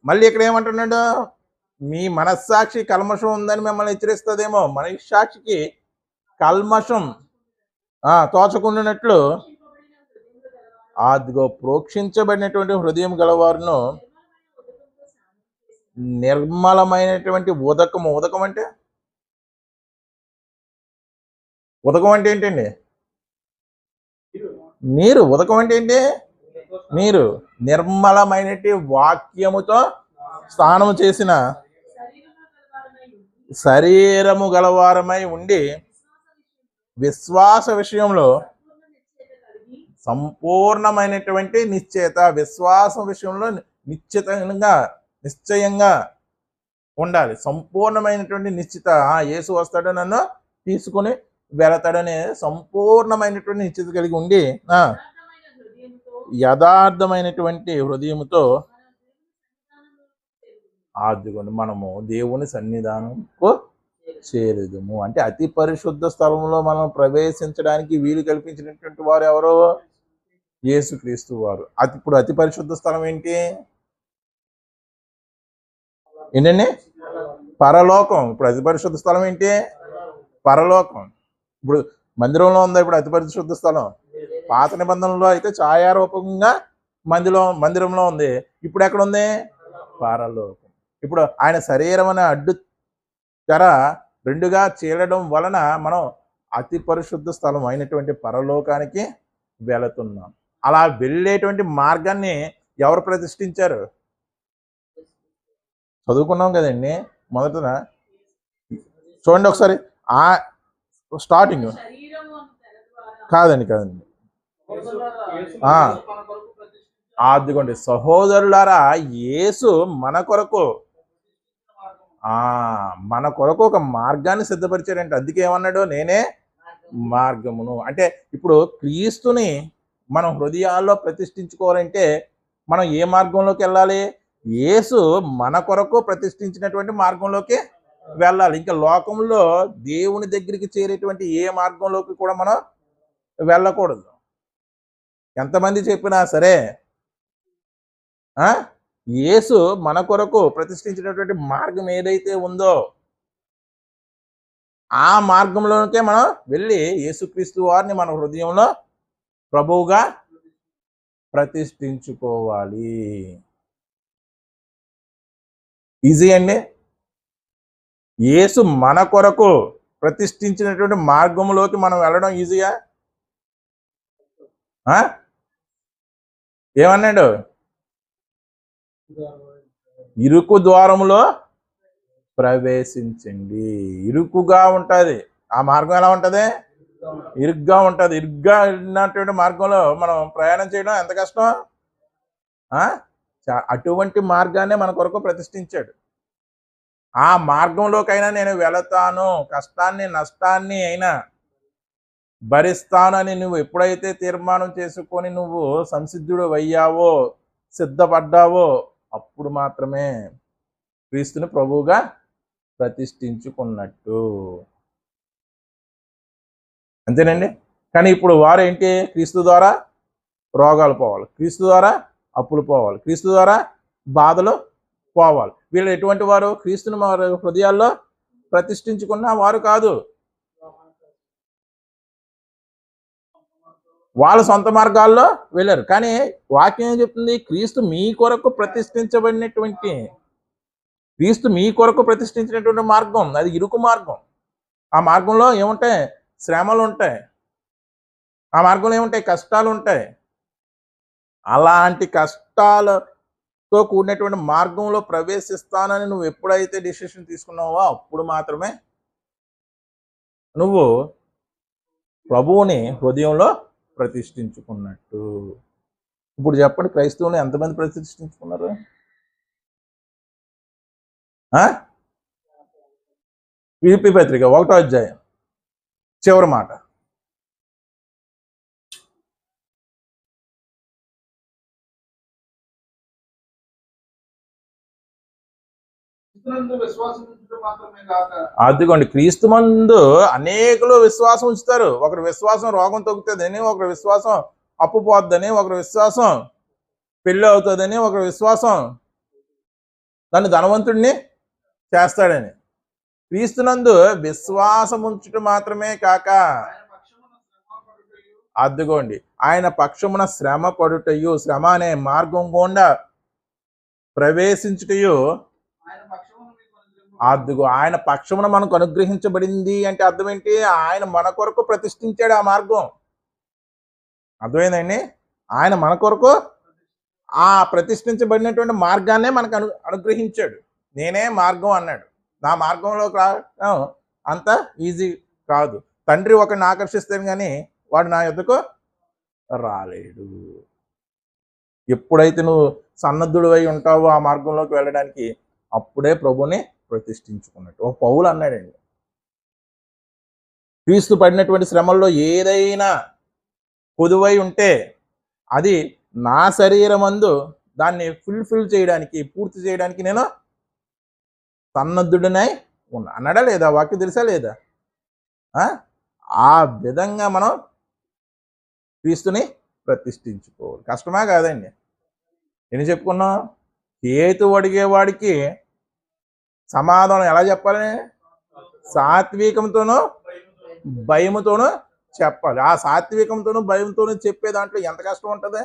మళ్ళీ ఇక్కడ ఏమంటున్నాడు? మీ మనస్సాక్షి కల్మషం ఉందని మిమ్మల్ని హెచ్చరిస్తుందేమో. మనస్సాక్షికి కల్మషం తోచకుండానట్లు అదిగో ప్రోక్షించబడినటువంటి హృదయం గలవారును నిర్మలమైనటువంటి ఉదకము. ఉదకం అంటే ఏంటండి? నీరు. ఉదకం అంటే ఏంటి? నీరు. నిర్మలమైనటువంటి వాక్యముతో స్నానం చేసిన శరీరము గలవారమై ఉండి విశ్వాస విషయంలో సంపూర్ణమైనటువంటి నిశ్చయత, విశ్వాసం విషయంలో నిశ్చయంగా ఉండాలి. సంపూర్ణమైనటువంటి నిశ్చిత, యేసు వస్తాడు నన్ను తీసుకుని వెళతాడనే సంపూర్ణమైనటువంటి నిశ్చిత కలిగి ఉండి యథార్థమైనటువంటి హృదయముతో ఆదుకొని మనము దేవుని సన్నిధానంకు చేరుదుము. అంటే అతి పరిశుద్ధ స్థలంలో మనం ప్రవేశించడానికి వీలు కల్పించినటువంటి వారు ఎవరో? యేసుక్రీస్తు వారు. ఇప్పుడు అతి పరిశుద్ధ స్థలం ఏంటి? ఏంటండి? పరలోకం. ఇప్పుడు అతి పరిశుద్ధ స్థలం ఏంటి? పరలోకం. ఇప్పుడు మందిరంలో ఉందా ఇప్పుడు అతి పరిశుద్ధ స్థలం? పాత నిబంధనలో అయితే ఛాయారూపంగా మందిరంలో ఉంది. ఇప్పుడు ఎక్కడ ఉంది? పరలోకం. ఇప్పుడు ఆయన శరీరం అనే అడ్డు తెర రెండుగా చీలడం వలన మనం అతి పరిశుద్ధ స్థలం అయినటువంటి పరలోకానికి వెళుతున్నాం. అలా వెళ్ళేటువంటి మార్గాన్ని ఎవరు ప్రతిష్ఠించారు? చదువుకున్నాం కదండి మొదటన. చూడండి ఒకసారి ఆ స్టార్టింగ్. కాదండి అదిగోండి, సహోదరులారా, యేసు మన కొరకు ఒక మార్గాన్ని సిద్ధపరిచాడంటే. అందుకే ఏమన్నాడు? నేనే మార్గమును. అంటే ఇప్పుడు క్రీస్తుని మనం హృదయాల్లో ప్రతిష్ఠించుకోవాలంటే మనం ఏ మార్గంలోకి వెళ్ళాలి? యేసు మన కొరకు ప్రతిష్ఠించినటువంటి మార్గంలోకి వెళ్ళాలి. ఇంకా లోకంలో దేవుని దగ్గరికి చేరేటువంటి ఏ మార్గంలోకి కూడా మనం వెళ్ళకూడదు. ఎంతమంది చెప్పినా సరే యేసు మన కొరకు ప్రతిష్ఠించినటువంటి మార్గం ఏదైతే ఉందో ఆ మార్గంలోకే మనం వెళ్ళి యేసుక్రీస్తు వారిని మన హృదయంలో ప్రభువుగా ప్రతిష్ఠించుకోవాలి. ఈజీ అండి. యేసు మన కొరకు ప్రతిష్ఠించినటువంటి మార్గంలోకి మనం వెళ్ళడం ఈజీయా? ఏమన్నాడు? ఇరుకు ద్వారములో ప్రవేశించండి. ఇరుకుగా ఉంటుంది ఆ మార్గం. ఎలా ఉంటుంది? ఇరుగ్గా ఉంటుంది. ఇరుగ్గా ఉన్నటువంటి మార్గంలో మనం ప్రయాణం చేయడం ఎంత కష్టం. అటువంటి మార్గాన్ని మన కొరకు ప్రతిష్ఠించాడు. ఆ మార్గంలోకైనా నేను వెళతాను, కష్టాన్ని నష్టాన్ని అయినా భరిస్తానని నువ్వు ఎప్పుడైతే తీర్మానం చేసుకొని నువ్వు సంసిద్ధుడు అయ్యావో, సిద్ధపడ్డావో, అప్పుడు మాత్రమే క్రీస్తుని ప్రభువుగా ప్రతిష్ఠించుకున్నట్టు. అంతేనండి. కానీ ఇప్పుడు వారు ఏంటి? క్రీస్తు ద్వారా రోగాలు పోవాలి, క్రీస్తు ద్వారా అప్పులు పోవాలి, క్రీస్తు ద్వారా బాధలు పోవాలి. వీళ్ళు ఎటువంటి వారు? క్రీస్తుని వారి హృదయాల్లో ప్రతిష్ఠించుకున్న వారు కాదు. వాళ్ళ సొంత మార్గాల్లో వెళ్ళారు. కానీ వాక్యం ఏం చెప్తుంది? క్రీస్తు మీ కొరకు ప్రతిష్ఠించినటువంటి మార్గం అది ఇరుకు మార్గం. ఆ మార్గంలో ఏముంటాయి? శ్రమలు ఉంటాయి. ఆ మార్గంలో ఏముంటాయి? కష్టాలు ఉంటాయి. అలాంటి కష్టాలతో కూడినటువంటి మార్గంలో ప్రవేశిస్తానని నువ్వు ఎప్పుడైతే డిసిషన్ తీసుకున్నావో అప్పుడు మాత్రమే నువ్వు ప్రభువుని హృదయంలో ప్రతిష్ఠించుకున్నట్టు. ఇప్పుడు చెప్పండి, క్రైస్తవులు ఎంతమంది ప్రతిష్ఠించుకున్నారు? ఫిలిప్పీ పత్రిక 1వ అధ్యాయం చివరి మాట. అదిగోండి, క్రీస్తుమందు అనేకులు విశ్వాసం ఉంచుతారు. ఒకరి విశ్వాసం రోగం తగ్గుతుందని, ఒకరి విశ్వాసం అప్పు పోద్దని, ఒకరి విశ్వాసం పెళ్ళి అవుతుందని, ఒకరి విశ్వాసం దాన్ని ధనవంతుడిని చేస్తాడని. క్రీస్తునందు విశ్వాసం ఉంచుట మాత్రమే కాక అదిగోండి ఆయన పక్షమున శ్రమ పడుటయు, శ్రమ అనే మార్గం గుండా ప్రవేశించుటయు, అదిగో ఆయన పక్షమున మనకు అనుగ్రహించబడింది అంటే అర్థం ఏంటి? ఆయన మన కొరకు ప్రతిష్ఠించాడు ఆ మార్గం. అర్థమైందండి? ఆయన మన కొరకు ఆ ప్రతిష్ఠించబడినటువంటి మార్గాన్నే మనకు అనుగ్రహించాడు. నేనే మార్గం అన్నాడు. నా మార్గంలోకి రావడం అంత ఈజీ కాదు. తండ్రి ఒకరిని ఆకర్షిస్తాను కానీ వాడు నా యొద్దకు రాలేడు. ఎప్పుడైతే నువ్వు సన్నద్ధుడు అయి ఉంటావో ఆ మార్గంలోకి వెళ్ళడానికి, అప్పుడే ప్రభుని ప్రతిష్ఠించుకున్నట్టు. ఒక పౌలు అన్నాడండి, క్రీస్తు పడినటువంటి శ్రమల్లో ఏదైనా పొదువై ఉంటే అది నా శరీరమందు దాన్ని ఫుల్ఫిల్ చేయడానికి, పూర్తి చేయడానికి నేను సన్నద్ధుడినై ఉన్నా అన్నాడా లేదా? వాక్యం తెలుసా లేదా? ఆ విధంగా మనం క్రీస్తుని ప్రతిష్ఠించుకోవాలి. కష్టమా కాదండి? ఎన్ని చెప్పుకున్నాం? చేతు అడిగేవాడికి సమాధానం ఎలా చెప్పాలి? సాత్వికంతోనూ భయముతోనూ చెప్పాలి. ఆ సాత్వికంతోనూ భయంతోనూ చెప్పే దాంట్లో ఎంత కష్టం ఉంటుంది?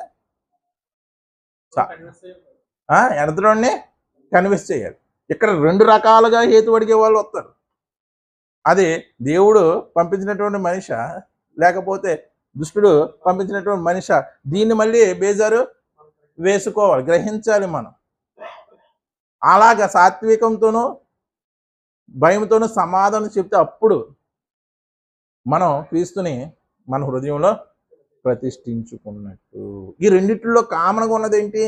ఎడతలోనే కన్విన్స్ చేయాలి. ఇక్కడ రెండు రకాలుగా హేతు అడిగే వాళ్ళు వస్తారు. అది దేవుడు పంపించినటువంటి మనిషి, లేకపోతే దుష్టుడు పంపించినటువంటి మనిషి, దీన్ని మళ్ళీ బేజారు వేసుకోవాలి, గ్రహించాలి మనం. అలాగా సాత్వికంతోనూ భయంతోనూ సమాధానం చెప్తే అప్పుడు మనం క్రీస్తుని మన హృదయంలో ప్రతిష్ఠించుకున్నట్టు. ఈ రెండిట్లో కామన్గా ఉన్నది ఏంటి?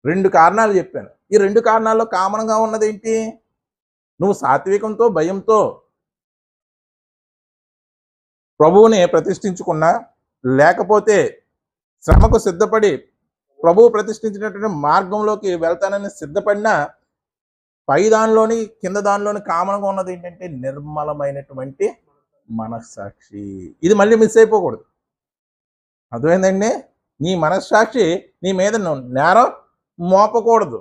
రెండు కారణాలు చెప్పాను. ఈ రెండు కారణాల్లో కామన్గా ఉన్నది ఏంటి? నువ్వు సాత్వికంతో భయంతో ప్రభువుని ప్రతిష్ఠించుకున్నా, లేకపోతే శ్రమకు సిద్ధపడి ప్రభువు ప్రతిష్ఠించినటువంటి మార్గంలోకి వెళ్తానని సిద్ధపడినా, పై దానిలోని కింద దానిలోని కామన్గా ఉన్నది ఏంటంటే నిర్మలమైనటువంటి మనస్సాక్షి. ఇది మళ్ళీ మిస్ అయిపోకూడదు. అర్థమైందండి? నీ మనస్సాక్షి నీ మీద నేరం మోపకూడదు.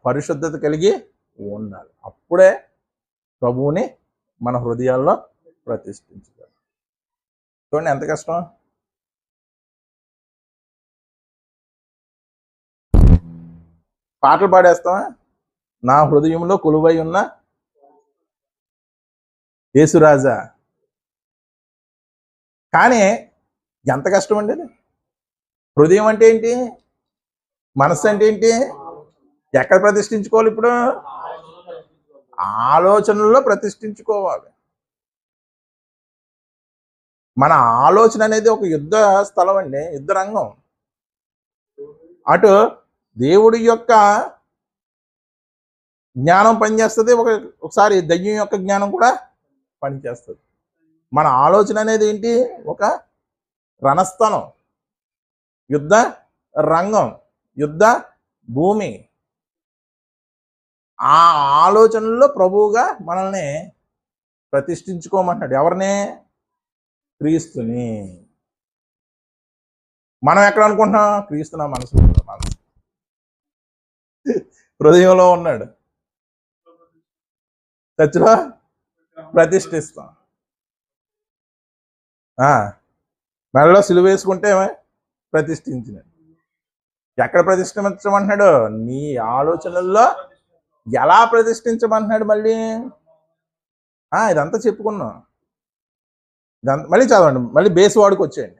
పరిశుద్ధత కలిగి ఉండాలి. అప్పుడే ప్రభువుని మన హృదయాల్లో ప్రతిష్ఠించాలి. చూడండి ఎంత కష్టం. పాటలు పాడేస్తామా? నా హృదయంలో కొలువై ఉన్న యేసురాజా. కానీ ఎంత కష్టం అండి అది. హృదయం అంటే ఏంటి? మనస్సు అంటే ఏంటి? ఎక్కడ ప్రతిష్ఠించుకోవాలి? ఇప్పుడు ఆలోచనల్లో ప్రతిష్ఠించుకోవాలి. మన ఆలోచన అనేది ఒక యుద్ధ స్థలం అండి, యుద్ధ రంగం. అటు దేవుడి యొక్క జ్ఞానం పనిచేస్తుంది, ఒకసారి దయ్యం యొక్క జ్ఞానం కూడా పనిచేస్తుంది. మన ఆలోచన అనేది ఏంటి? ఒక రణస్థలం, యుద్ధ రంగం, యుద్ధ భూమి. ఆ ఆలోచనల్లో ప్రభువుగా మనల్ని ప్రతిష్ఠించుకోమంటున్నాడు. ఎవరిని? క్రీస్తుని. మనం ఎక్కడ అనుకుంటున్నాం? క్రీస్తు నా మనసు హృదయంలో ఉన్నాడు, చర్చిలో ప్రతిష్ఠిస్తాం. మెడలో సిలువ వేసుకుంటే ప్రతిష్ఠించినాడు. ఎక్కడ ప్రతిష్ఠించమంటున్నాడు? నీ ఆలోచనల్లో ఎలా ప్రతిష్ఠించమంటున్నాడు? మళ్ళీ ఇదంతా చెప్పుకున్నాం. ఇదంతా మళ్ళీ చదవండి, మళ్ళీ బేస్ వాడికి వచ్చేయండి.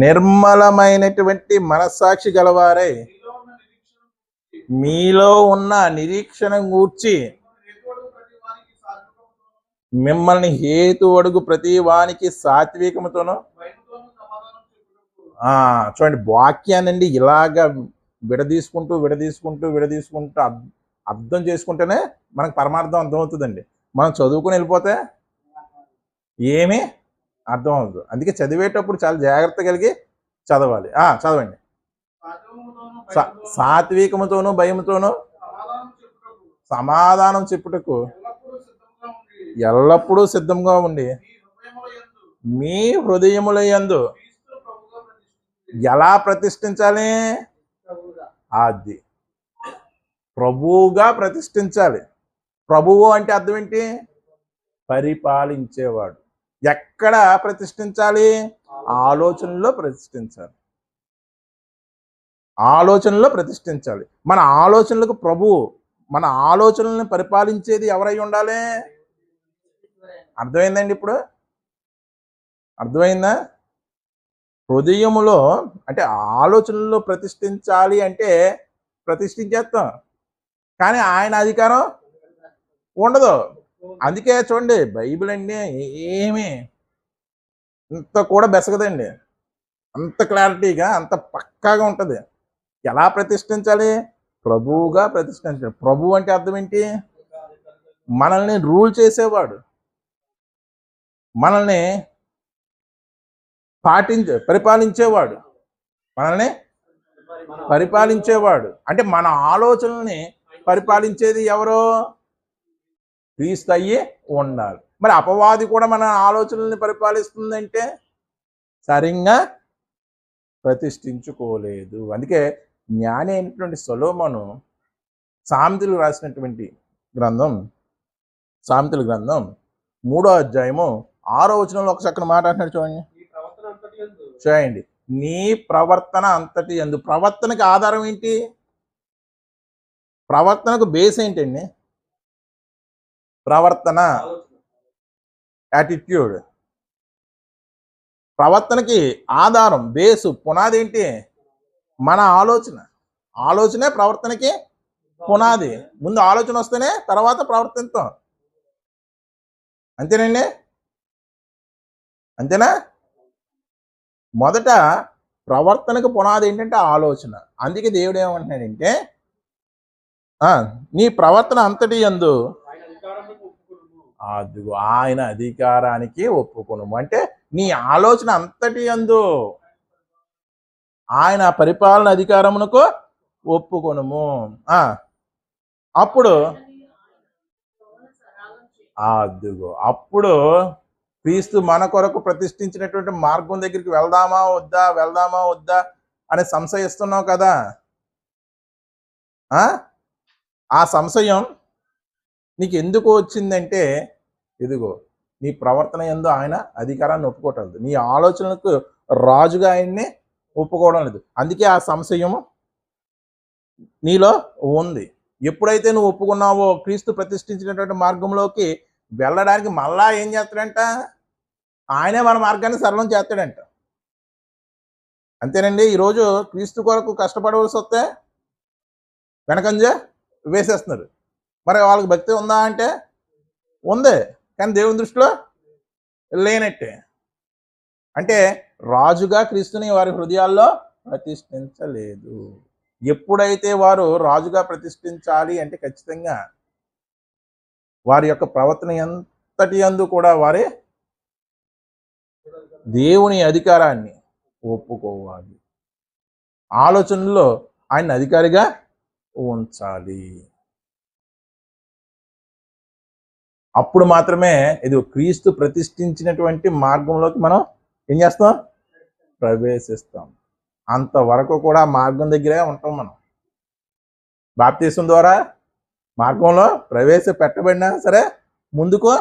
నిర్మలమైనటువంటి మనస్సాక్షి గలవారై మీలో ఉన్న నిరీక్షణ గూర్చి మిమ్మల్ని హేతు అడుగు ప్రతి వానికి సాత్వికముతోనూ. చూడండి, వాక్యానండి ఇలాగా విడదీసుకుంటూ అర్థం చేసుకుంటేనే మనకు పరమార్థం అర్థమవుతుందండి. మనం చదువుకుని వెళ్ళిపోతే ఏమీ అర్థం అవుతుంది. అందుకే చదివేటప్పుడు చాలా జాగ్రత్త కలిగి చదవాలి. చదవండి. సాత్వికముతోనూ భయముతోనూ సమాధానం చెప్పుటకు ఎల్లప్పుడూ సిద్ధంగా ఉండి మీ హృదయములయందు ఎలా ప్రతిష్ఠించాలి? అది ప్రభువుగా ప్రతిష్ఠించాలి. ప్రభువు అంటే అర్థం ఏంటి? పరిపాలించేవాడు. ఎక్కడ ప్రతిష్ఠించాలి? ఆలోచనలో ప్రతిష్ఠించాలి. ఆలోచనలో ప్రతిష్ఠించాలి. మన ఆలోచనలకు ప్రభువు, మన ఆలోచనలను పరిపాలించేది ఎవరై ఉండాలి? అర్థమైందండి ఇప్పుడు? అర్థమైందా? హృదయములో అంటే ఆలోచనల్లో ప్రతిష్ఠించాలి అంటే ప్రతిష్ఠించేస్తాం, కానీ ఆయన అధికారం ఉండదు. అందుకే చూడండి బైబిల్ అండి ఏమి ఇంత కూడా బెసగదండి, అంత క్లారిటీగా అంత పక్కాగా ఉంటుంది. ఎలా ప్రతిష్ఠించాలి? ప్రభువుగా ప్రతిష్ఠించాలి. ప్రభు అంటే అర్థం ఏంటి? మనల్ని రూల్ చేసేవాడు, మనల్ని పరిపాలించేవాడు, మనల్ని పరిపాలించేవాడు. అంటే మన ఆలోచనల్ని పరిపాలించేది ఎవరో? క్రీస్తు అయ్యి ఉండాలి. మరి అపవాది కూడా మన ఆలోచనల్ని పరిపాలిస్తుందంటే సరిగ్గా ప్రతిష్ఠించుకోలేదు. అందుకే జ్ఞాని అయినటువంటి సొలొమోను సామెతలు రాసినటువంటి గ్రంథం, సామెతల గ్రంథం 3వ అధ్యాయము 6వ వచనంలో ఒక చక్కని మాట అంటున్నాడు చూడండి. చూడండి, నీ ప్రవర్తన అంతటి యందు. ప్రవర్తనకి ఆధారం ఏంటి? ప్రవర్తనకు బేస్ ఏంటండి? ప్రవర్తన, యాటిట్యూడ్. ప్రవర్తనకి ఆధారం, బేసు, పునాది ఏంటి? మన ఆలోచన. ఆలోచనే ప్రవర్తనకి పునాది. ముందు ఆలోచన వస్తేనే తర్వాత ప్రవర్తిస్తాం. అంతేనండి? అంతేనా? మొదట ప్రవర్తనకు పునాది ఏంటంటే ఆలోచన. అందుకే దేవుడు ఏమంటున్నాడంటే నీ ప్రవర్తన అంతటి యందు అదిగో ఆయన అధికారానికి ఒప్పుకొనుము. అంటే నీ ఆలోచన అంతటి యందు ఆయన పరిపాలన అధికారమునకు ఒప్పుకొనుము. అప్పుడు అదిగో అప్పుడు క్రీస్తు మన కొరకు ప్రతిష్ఠించినటువంటి మార్గం దగ్గరికి వెళ్దామా వద్దా అని సంశయిస్తున్నావు కదా. ఆ సంశయం నీకు ఎందుకు వచ్చిందంటే ఇదిగో నీ ప్రవర్తన యందు ఆయన అధికారాన్ని ఒప్పుకోవటం లేదు, నీ ఆలోచనలకు రాజుగా ఆయన్ని ఒప్పుకోవడం లేదు. అందుకే ఆ సంశయము నీలో ఉంది. ఎప్పుడైతే నువ్వు ఒప్పుకున్నావో క్రీస్తు ప్రతిష్ఠించినటువంటి మార్గంలోకి వెళ్ళడానికి మళ్ళా ఏం చేస్తాడంట? ఆయనే మన మార్గాన్ని సరళం చేస్తాడంట. అంతేనండి. ఈరోజు క్రీస్తు కొరకు కష్టపడవలసి వస్తే వెనకంజ వేసేస్తున్నారు. మరి వాళ్ళకి భక్తి ఉందా అంటే ఉంది, కానీ దేవుని దృష్టిలో లేనట్టే. అంటే రాజుగా క్రీస్తుని వారి హృదయాల్లో ప్రతిష్ఠించలేదు. ఎప్పుడైతే వారు రాజుగా ప్రతిష్ఠించాలి అంటే ఖచ్చితంగా వారి యొక్క ప్రవర్తన ఎంతటి యందు కూడా వారి దేవుని అధికారాన్ని ఒప్పుకోవాలి, ఆలోచనల్లో ఆయన అధికారిగా ఉంచాలి. అప్పుడు మాత్రమే ఇది క్రీస్తు ప్రతిష్ఠించినటువంటి మార్గంలోకి మనం ఏం చేస్తాం? ప్రవేశిస్తాం. అంతవరకు కూడా మార్గం దగ్గరే ఉంటాం మనం. బాప్తీసం ద్వారా మార్గంలో ప్రవేశపెట్టబడినా సరే ముందుకు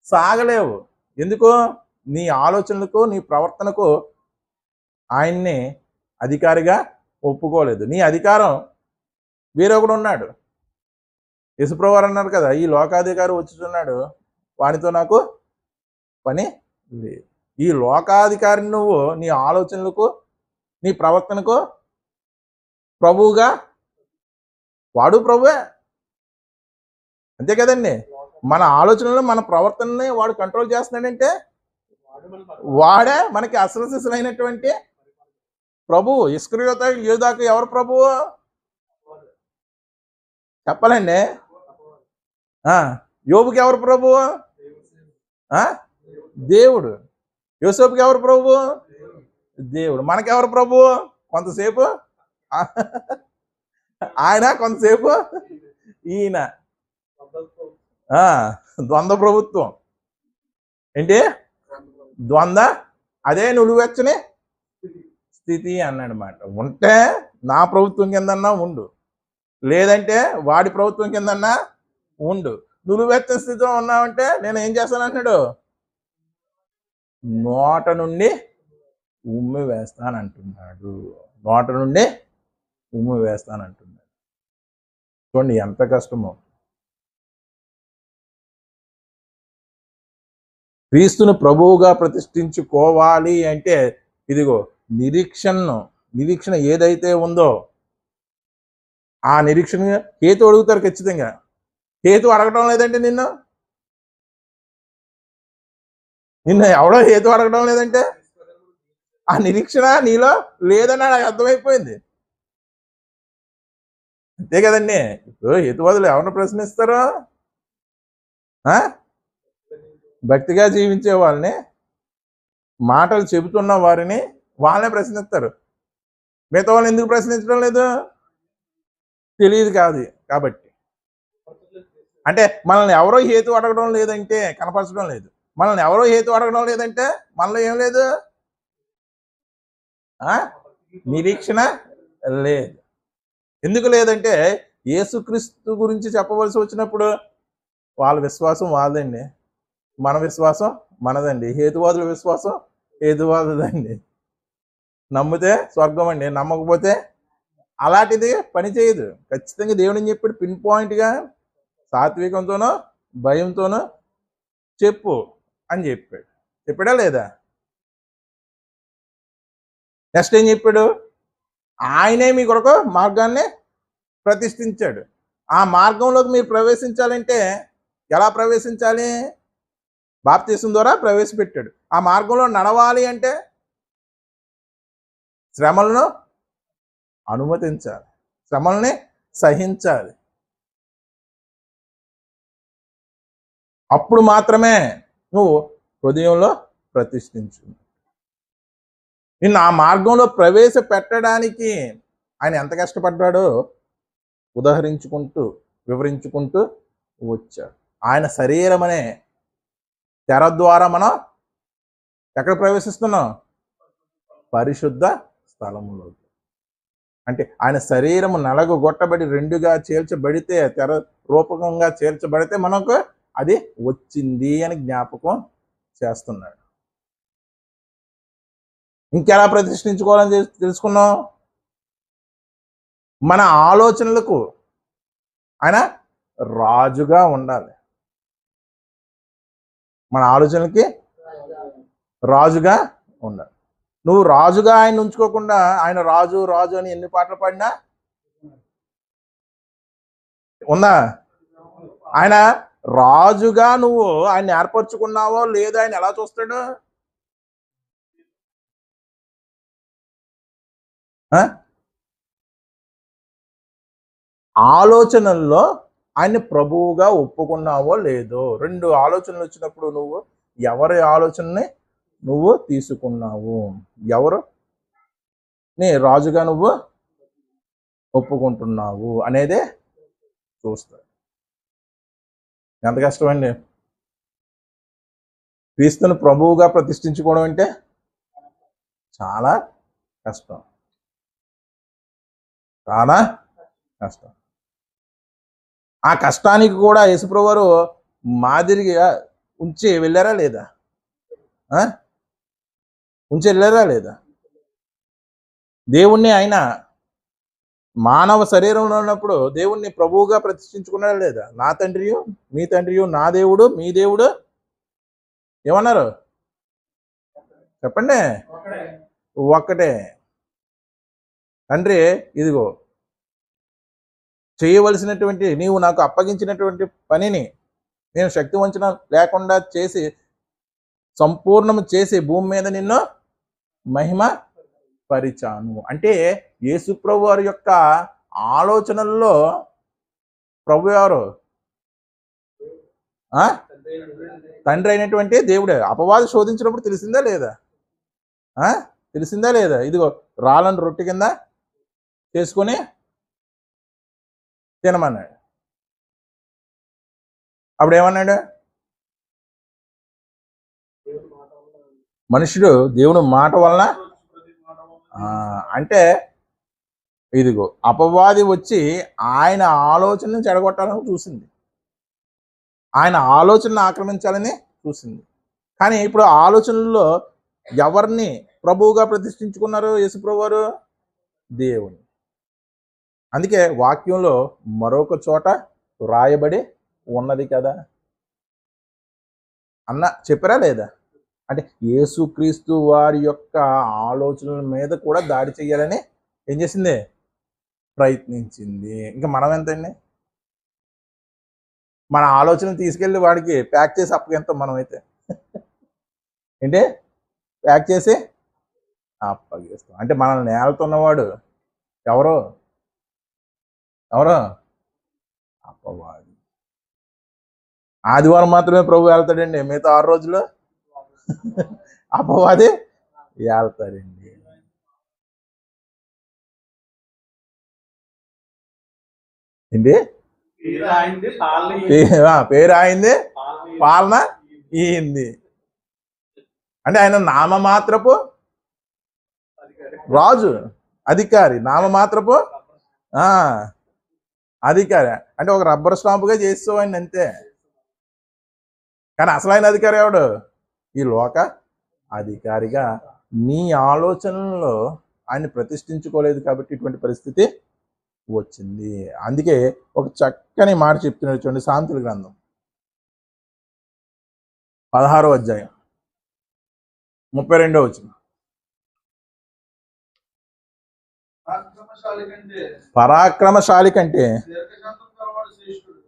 సాగలేవు. ఎందుకు? నీ ఆలోచనలకు నీ ప్రవర్తనకు ఆయన్ని అధికారిగా ఒప్పుకోలేదు. నీ అధికారం వేరొకడు ఉన్నాడు. యేసుప్రభువారు అన్నారు కదా, ఈ లోకాధికారి వచ్చుతున్నాడు, వానితో నాకు పని లేదు. ఈ లోకాధికారిని నువ్వు నీ ఆలోచనలకు నీ ప్రవర్తనకు ప్రభువుగా, వాడు ప్రభువే. అంతే కదండి. మన ఆలోచనలు మన ప్రవర్తనని వాడు కంట్రోల్ చేస్తున్నాడంటే వాడే మనకి అసలు సిసలైనటువంటి ప్రభువు. ఇస్కరియోత యూదాకు ఎవరు ప్రభువు చెప్పాలండి? యోబుకి ఎవరు ప్రభువు? దేవుడు. యోసేపుకి ఎవరు ప్రభువు? దేవుడు. మనకెవరు ప్రభువు? కొంతసేపు ఆయన, కొంతసేపు ఈయన. ద్వంద్వ ప్రభుత్వం ఏంటి? ద్వంద్వ, అదే నులువెచ్చని స్థితి అన్నాడు మాట. ఉంటే నా ప్రభుత్వం కిందన్నా ఉండు, లేదంటే వాడి ప్రభుత్వం కిందన్నా ఉండు. నులువెచ్చని స్థితిలో ఉన్నావంటే నేను ఏం చేస్తాను అంటున్నాడు? నోట నుండి ఉమ్మి వేస్తానంటున్నాడు. నోట నుండి ఉమ్మి వేస్తానంటున్నాడు. చూడండి ఎంత కష్టమో. క్రీస్తును ప్రభువుగా ప్రతిష్ఠించుకోవాలి అంటే ఇదిగో నిరీక్షణ ఏదైతే ఉందో ఆ నిరీక్షణ హేతు అడుగుతారు ఖచ్చితంగా. హేతు అడగడం లేదంటే నిన్ను ఎవడో హేతు అడగడం లేదంటే ఆ నిరీక్షణ నీలో లేదని నాకు అర్థమైపోయింది. అంతే కదండి. ఇప్పుడు హేతువాదులు ఎవరిని ప్రశ్నిస్తారు? భక్తిగా జీవించే వాళ్ళని, మాటలు చెబుతున్న వారిని వాళ్ళనే ప్రశ్నిస్తారు. మిగతా వాళ్ళని ఎందుకు ప్రశ్నించడం లేదు? తెలియదు కాదు కాబట్టి. అంటే మనల్ని ఎవరో హేతు అడగడం లేదంటే కనపరచడం లేదు. మనల్ని ఎవరో హేతు అడగడం లేదంటే మనలో ఏం లేదు? నిరీక్షణ లేదు. ఎందుకు లేదంటే యేసుక్రీస్తు గురించి చెప్పవలసి వచ్చినప్పుడు వాళ్ళ విశ్వాసం వాళ్ళదండి, మన విశ్వాసం మనదండి. హేతువాదుల విశ్వాసం హేతువాదుదండి. నమ్మితే స్వర్గం అండి, నమ్మకపోతే అలాంటిది పని చేయదు. ఖచ్చితంగా దేవుని చెప్పాడు, పిన్ పాయింట్గా సాత్వికంతోనో భయంతోనో చెప్పు అని చెప్పాడు. చెప్పాడా లేదా? నెక్స్ట్ ఏం చెప్పాడు? ఆయనే మీ కొరకు మార్గాన్ని ప్రతిష్ఠించాడు. ఆ మార్గంలోకి మీరు ప్రవేశించాలంటే ఎలా ప్రవేశించాలి? బాప్తీసం ద్వారా ప్రవేశపెట్టాడు. ఆ మార్గంలో నడవాలి అంటే శ్రమలను అనుమతించాలి, శ్రమల్ని సహించాలి. అప్పుడు మాత్రమే నువ్వు హృదయంలో ప్రతిష్ఠించు. నిన్ను ఆ మార్గంలో ప్రవేశపెట్టడానికి ఆయన ఎంత కష్టపడ్డాడో ఉదహరించుకుంటూ వివరించుకుంటూ వచ్చాడు. ఆయన శరీరం అనే తెర ద్వారా మనం ఎక్కడ ప్రవేశిస్తున్నాం? పరిశుద్ధ స్థలములో. అంటే ఆయన శరీరము నలగొట్టబడి రెండుగా చేర్చబడితే, తెర రూపకంగా చేర్చబడితే మనకు అది వచ్చింది అని జ్ఞాపకం చేస్తున్నాడు. ఇంకెలా ప్రతిష్ఠించుకోవాలని తెలుసుకున్నాం? మన ఆలోచనలకు ఆయన రాజుగా ఉండాలి. మన ఆలోచనలకి రాజుగా ఉండాలి. నువ్వు రాజుగా ఆయన ఉంచుకోకుండా ఆయన రాజు రాజు అని ఎన్ని పాటలు పాడినా ఉందా? ఆయన రాజుగా నువ్వు ఆయన ఏర్పరచుకున్నావో లేదో ఆయన ఎలా చూస్తాడు? ఆలోచనల్లో ఆయన్ని ప్రభువుగా ఒప్పుకున్నావో లేదో. రెండు ఆలోచనలు వచ్చినప్పుడు నువ్వు ఎవరి ఆలోచనని నువ్వు తీసుకున్నావు, ఎవరు నీ రాజుగా నువ్వు ఒప్పుకుంటున్నావు అనేదే చూస్తాడు. ఎంత కష్టమండి క్రీస్తుని ప్రభువుగా ప్రతిష్ఠించుకోవడం అంటే. చాలా కష్టం, చాలా కష్టం. ఆ కష్టానికి కూడా యేసుప్రభువు వారు మాదిరిగా ఉంచి వెళ్ళారా లేదా? ఉంచి వెళ్ళారా లేదా? దేవుణ్ణి ఆయన మానవ శరీరంలో ఉన్నప్పుడు దేవుణ్ణి ప్రభువుగా ప్రతిష్ఠించుకున్నాడా లేదా? నా తండ్రియు మీ తండ్రియు, నా దేవుడు మీ దేవుడు ఏమన్నారు చెప్పండి? ఒక్కటే. తండ్రి ఇదిగో చేయవలసినటువంటి నీవు నాకు అప్పగించినటువంటి పనిని నేను శక్తి వంచన లేకుండా చేసి సంపూర్ణం చేసి భూమి మీద నిన్ను మహిమ పరిచాను. అంటే యేసుప్రభు వారి యొక్క ఆలోచనల్లో ప్రభు ఎవరు? తండ్రి అయినటువంటి దేవుడే. అపవాది శోధించినప్పుడు తెలిసిందా లేదా? తెలిసిందా లేదా? ఇదిగో రాళ్ళను రొట్టె కింద చేసుకొని తినమన్నాడు. అప్పుడు ఏమన్నాడు? మనుషుడు దేవుని మాట వలన అంటే ఇదిగో అపవాది వచ్చి ఆయన ఆలోచనను చెడగొట్టాలని చూసింది, ఆయన ఆలోచనను ఆక్రమించాలని చూసింది. కానీ ఇప్పుడు ఆలోచనల్లో ఎవరిని ప్రభువుగా ప్రతిష్ఠించుకున్నారు యేసుప్రభు వారు? దేవుని. అందుకే వాక్యంలో మరొక చోట రాయబడి ఉన్నది కదా, అన్న చెప్పారా లేదా? అంటే యేసుక్రీస్తు వారి యొక్క ఆలోచనల మీద కూడా దాడి చేయాలని ఏం చేసింది? ప్రయత్నించింది. ఇంకా మనం ఎంతండి? మన ఆలోచనలు తీసుకెళ్ళి వాడికి ప్యాక్ చేసి అప్పగిస్తాం మనమైతే. ఏంటి? ప్యాక్ చేసి అప్పగిస్తాం. అంటే మనల్ని ఏలుతున్నవాడు ఎవరు? అపవాది. ఆదివారం మాత్రమే ప్రభు వెళ్తాడండి, మిగతా 6 రోజులు అపవాది వెళ్తాడండి. ఏంటి? పేరు ఆయింది, పాలన ఈయింది. అంటే ఆయన నామమాత్రపు రాజు, అధికారి, నామమాత్రపు అధికారి. అంటే ఒక రబ్బర్ స్టాంపుగా చేసేవాడిని అంతే. కానీ అసలైన అధికారి ఎవడు? ఈ లోక అధికారిగా నీ ఆలోచనలో ఆయన్ని ప్రతిష్ఠించుకోలేదు కాబట్టి ఇటువంటి పరిస్థితి వచ్చింది. అందుకే ఒక చక్కని మాట చెప్తున్నాడు చూడండి, సామెతల గ్రంథం 16వ అధ్యాయం 32వ వచనం. పరాక్రమశాలి కంటే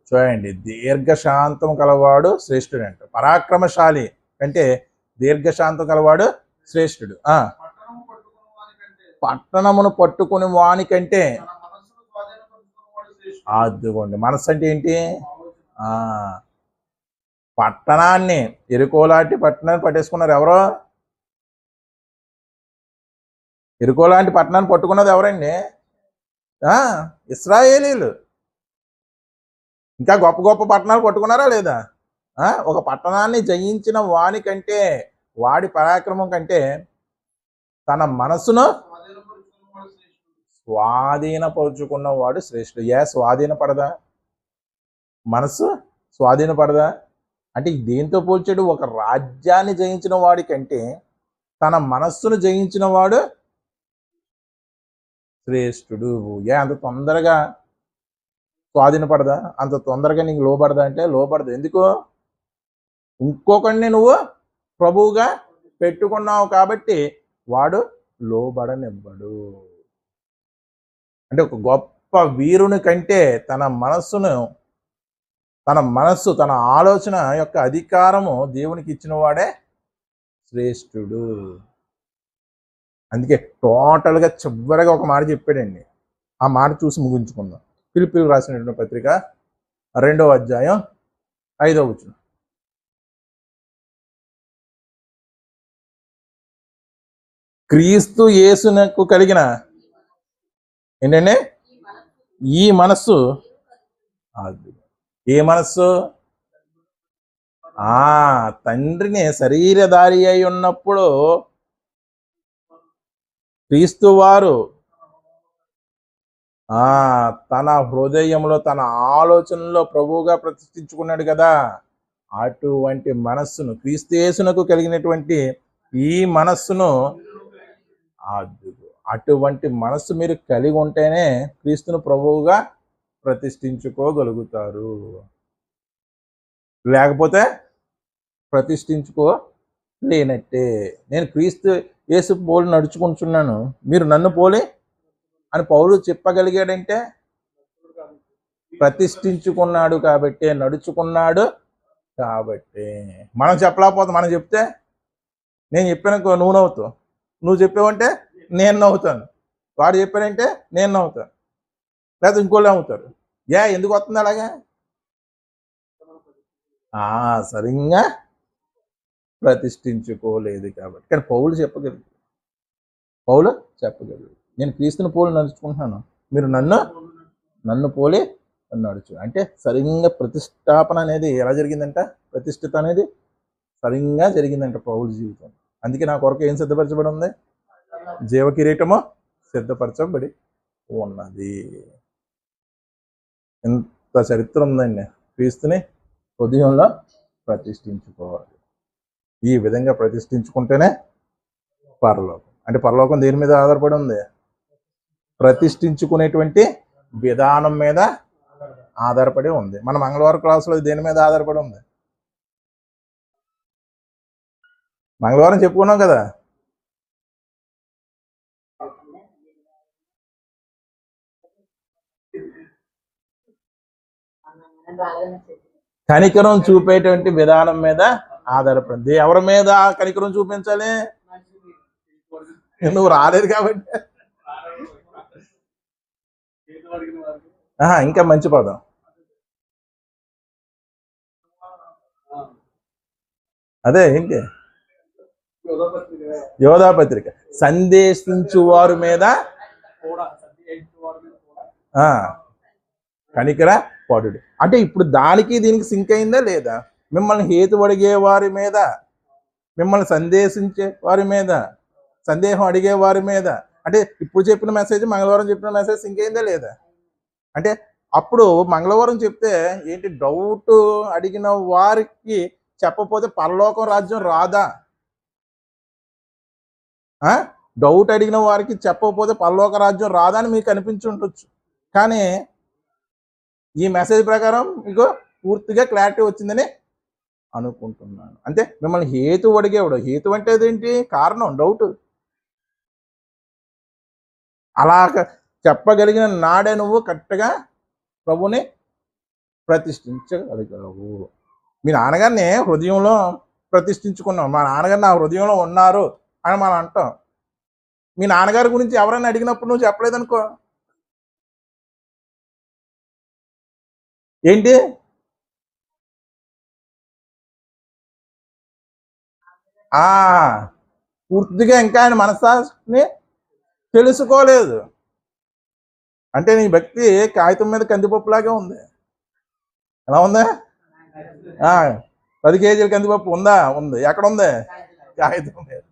చూడండి, దీర్ఘశాంతం కలవాడు శ్రేష్ఠుడు అంట. పరాక్రమశాలి కంటే దీర్ఘశాంతం కలవాడు శ్రేష్ఠుడు. పట్టణమును పట్టుకుని వాని కంటే. అదిగోండి, మనస్సు అంటే ఏంటి? పట్టణాన్ని, ఎరుకోలాంటి పట్టణాన్ని పట్టేసుకున్నారు ఎవరో? ఎరుకోలాంటి పట్టణాన్ని పట్టుకున్నది ఎవరండి? ఇశ్రాయేలీలు. ఇంకా గొప్ప గొప్ప పట్టణాలు పట్టుకున్నారా లేదా? ఒక పట్టణాన్ని జయించిన వాని కంటే, వాడి పరాక్రమం కంటే తన మనసును స్వాధీనపరుచుకున్నవాడు శ్రేష్ఠుడు. స్వాధీనపడదా? మనసు స్వాధీనపడదా? అంటే దేంతో పోల్చాడు? ఒక రాజ్యాన్ని జయించిన వాడి కంటే తన మనస్సును జయించిన వాడు శ్రేష్ఠుడు. అంత తొందరగా స్వాధీనపడదా? అంత తొందరగా నీకు లోబడదా? అంటే లోబడదు. ఎందుకు? ఇంకొకడిని నువ్వు ప్రభువుగా పెట్టుకున్నావు కాబట్టి వాడు లోబడనివ్వడు. అంటే ఒక గొప్ప వీరుని కంటే తన మనస్సు తన ఆలోచన యొక్క అధికారము దేవునికి ఇచ్చిన వాడే శ్రేష్ఠుడు. అందుకే టోటల్గా చివరిగా ఒక మాట చెప్పాడండి. ఆ మాట చూసి ముగించుకుందాం. ఫిలిప్పీయులకు రాసినటువంటి పత్రిక 2వ అధ్యాయం 5వ వచనం. క్రీస్తు యేసునకు కలిగిన ఏంటంటే ఈ మనస్సు. ఏ మనస్సు? తండ్రిని శరీరధారి అయి ఉన్నప్పుడు క్రీస్తు వారు తన హృదయంలో, తన ఆలోచనలో ప్రభువుగా ప్రతిష్ఠించుకున్నాడు కదా. అటువంటి మనస్సును, క్రీస్తు యేసునకు కలిగినటువంటి ఈ మనస్సును, అటువంటి మనస్సు మీరు కలిగి ఉంటేనే క్రీస్తును ప్రభువుగా ప్రతిష్ఠించుకోగలుగుతారు. లేకపోతే ప్రతిష్ఠించుకోలేనట్టే. నేను క్రీస్తు యేసు పోలి నడుచుకుంటున్నాను, మీరు నన్ను పోలి అని పౌలు చెప్పగలిగాడంటే ప్రతిష్ఠించుకున్నాడు కాబట్టి, నడుచుకున్నాడు కాబట్టి. మనం చెప్పలేకపోతే, మనం చెప్తే నేను చెప్పాను నువ్వు నవ్వుతావు, నువ్వు చెప్పావంటే నేను నవ్వుతాను, వాడు చెప్పాడంటే నేను నవ్వుతాను, లేకపోతే ఇంకోళ్ళు నవ్వుతారు. ఎందుకు వస్తుంది అలాగా? సరిగ్గా ప్రతిష్ఠించుకోలేదు కాబట్టి. కానీ పౌలు చెప్పగలడు, నేను క్రీస్తుని పోలి నడుచుకుంటున్నాను, మీరు నన్ను పోలి నడుచు. అంటే సరిగ్గా ప్రతిష్టాపన అనేది ఎలా జరిగిందంట? ప్రతిష్ఠిత అనేది సరిగ్గా జరిగిందంట పౌలు జీవితం. అందుకే నా కొరకు ఏం సిద్ధపరచబడి ఉంది? జీవ కిరీటము సిద్ధపరచబడి ఉన్నది. ఇంత చరిత్ర ఉందండి. క్రీస్తుని హృదయంలో ప్రతిష్ఠించుకోవాలి. ఈ విధంగా ప్రతిష్ఠించుకుంటేనే పరలోకం. అంటే పరలోకం దేని మీద ఆధారపడి ఉంది? ప్రతిష్ఠించుకునేటువంటి విధానం మీద ఆధారపడి ఉంది. మన మంగళవారం క్లాసులో దేని మీద ఆధారపడి ఉంది? మంగళవారం చెప్పుకున్నాం కదా. కనికరం చూపేటువంటి విధానం మీద ఆధారపడింది. ఎవరి మీద కనికరం చూపించాలి? నువ్వు రాలేదు కాబట్టి. ఇంకా మంచి పదం. అదే ఏంటి? యోధాపత్రిక. సందేశించు వారి మీద కనికర పడు. అంటే ఇప్పుడు దానికి దీనికి సింక్ అయిందా లేదా? మిమ్మల్ని హేతు అడిగే వారి మీద, మిమ్మల్ని సందేశించే వారి మీద, సందేహం అడిగే వారి మీద. అంటే ఇప్పుడు చెప్పిన మెసేజ్ మంగళవారం చెప్పిన మెసేజ్ సింక్ అయిందా లేదా? అంటే అప్పుడు మంగళవారం చెప్తే ఏంటి, డౌట్ అడిగిన వారికి చెప్పపోతే పరలోకం రాజ్యం రాదా? డౌట్ అడిగిన వారికి చెప్పకపోతే పరలోక రాజ్యం రాదా అని మీకు అనిపించి ఉండొచ్చు. కానీ ఈ మెసేజ్ ప్రకారం మీకు పూర్తిగా క్లారిటీ వచ్చిందని అనుకుంటున్నాను. అంటే మిమ్మల్ని హేతు అడిగేవాడు. హేతు అంటే అదేంటి? కారణం, డౌట్. అలా చెప్పగలిగిన నాడే నువ్వు కరెక్ట్గా ప్రభుని ప్రతిష్ఠించగలిగావు. మీ నాన్నగారిని హృదయంలో ప్రతిష్ఠించుకున్నావు. మా నాన్నగారు నా హృదయంలో ఉన్నారు అని మనం అంటాం. మీ నాన్నగారి గురించి ఎవరైనా అడిగినప్పుడు నువ్వు చెప్పలేదనుకో, ఏంటి? పూర్తిగా ఇంకా ఆయన మనసాన్ని తెలుసుకోలేదు. అంటే నీ భక్తి కాగితం మీద కందిపప్పులాగే ఉంది. ఎలా ఉందా? 10 కేజీల కందిపప్పు ఉందా? ఉంది. ఎక్కడ ఉంది? కాగితం మీద.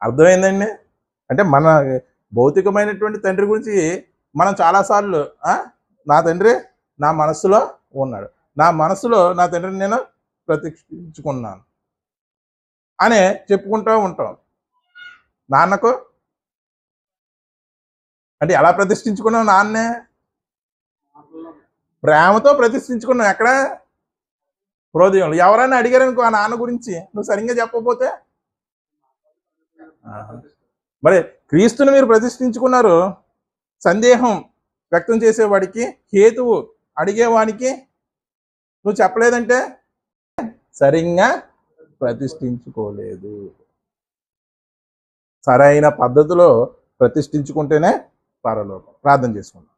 అర్థమైందండి? అంటే మన భౌతికమైనటువంటి తండ్రి గురించి మనం చాలాసార్లు నా తండ్రి నా మనస్సులో ఉన్నాడు, నా మనస్సులో నా తండ్రిని నేను ప్రతిష్ఠించుకున్నాను అని చెప్పుకుంటూ ఉంటాం. నాన్నకు అంటే ఎలా ప్రతిష్ఠించుకున్నావు? నాన్నే ప్రేమతో ప్రతిష్ఠించుకున్నావు. ఎక్కడ? హృదయంలో. ఎవరైనా అడిగారనుకో ఆ నాన్న గురించి, నువ్వు సరిగ్గా చెప్పకపోతే, మరి క్రీస్తుని మీరు ప్రతిష్ఠించుకున్నారు. సందేహం వ్యక్తం చేసేవాడికి, హేతువు అడిగేవాడికి నువ్వు చెప్పలేదంటే సరిగ్గా ప్రతిష్ఠించుకోలేదు. సరైన పద్ధతిలో ప్రతిష్ఠించుకుంటేనే పరలోకం. ప్రార్థన చేసుకుంటాం.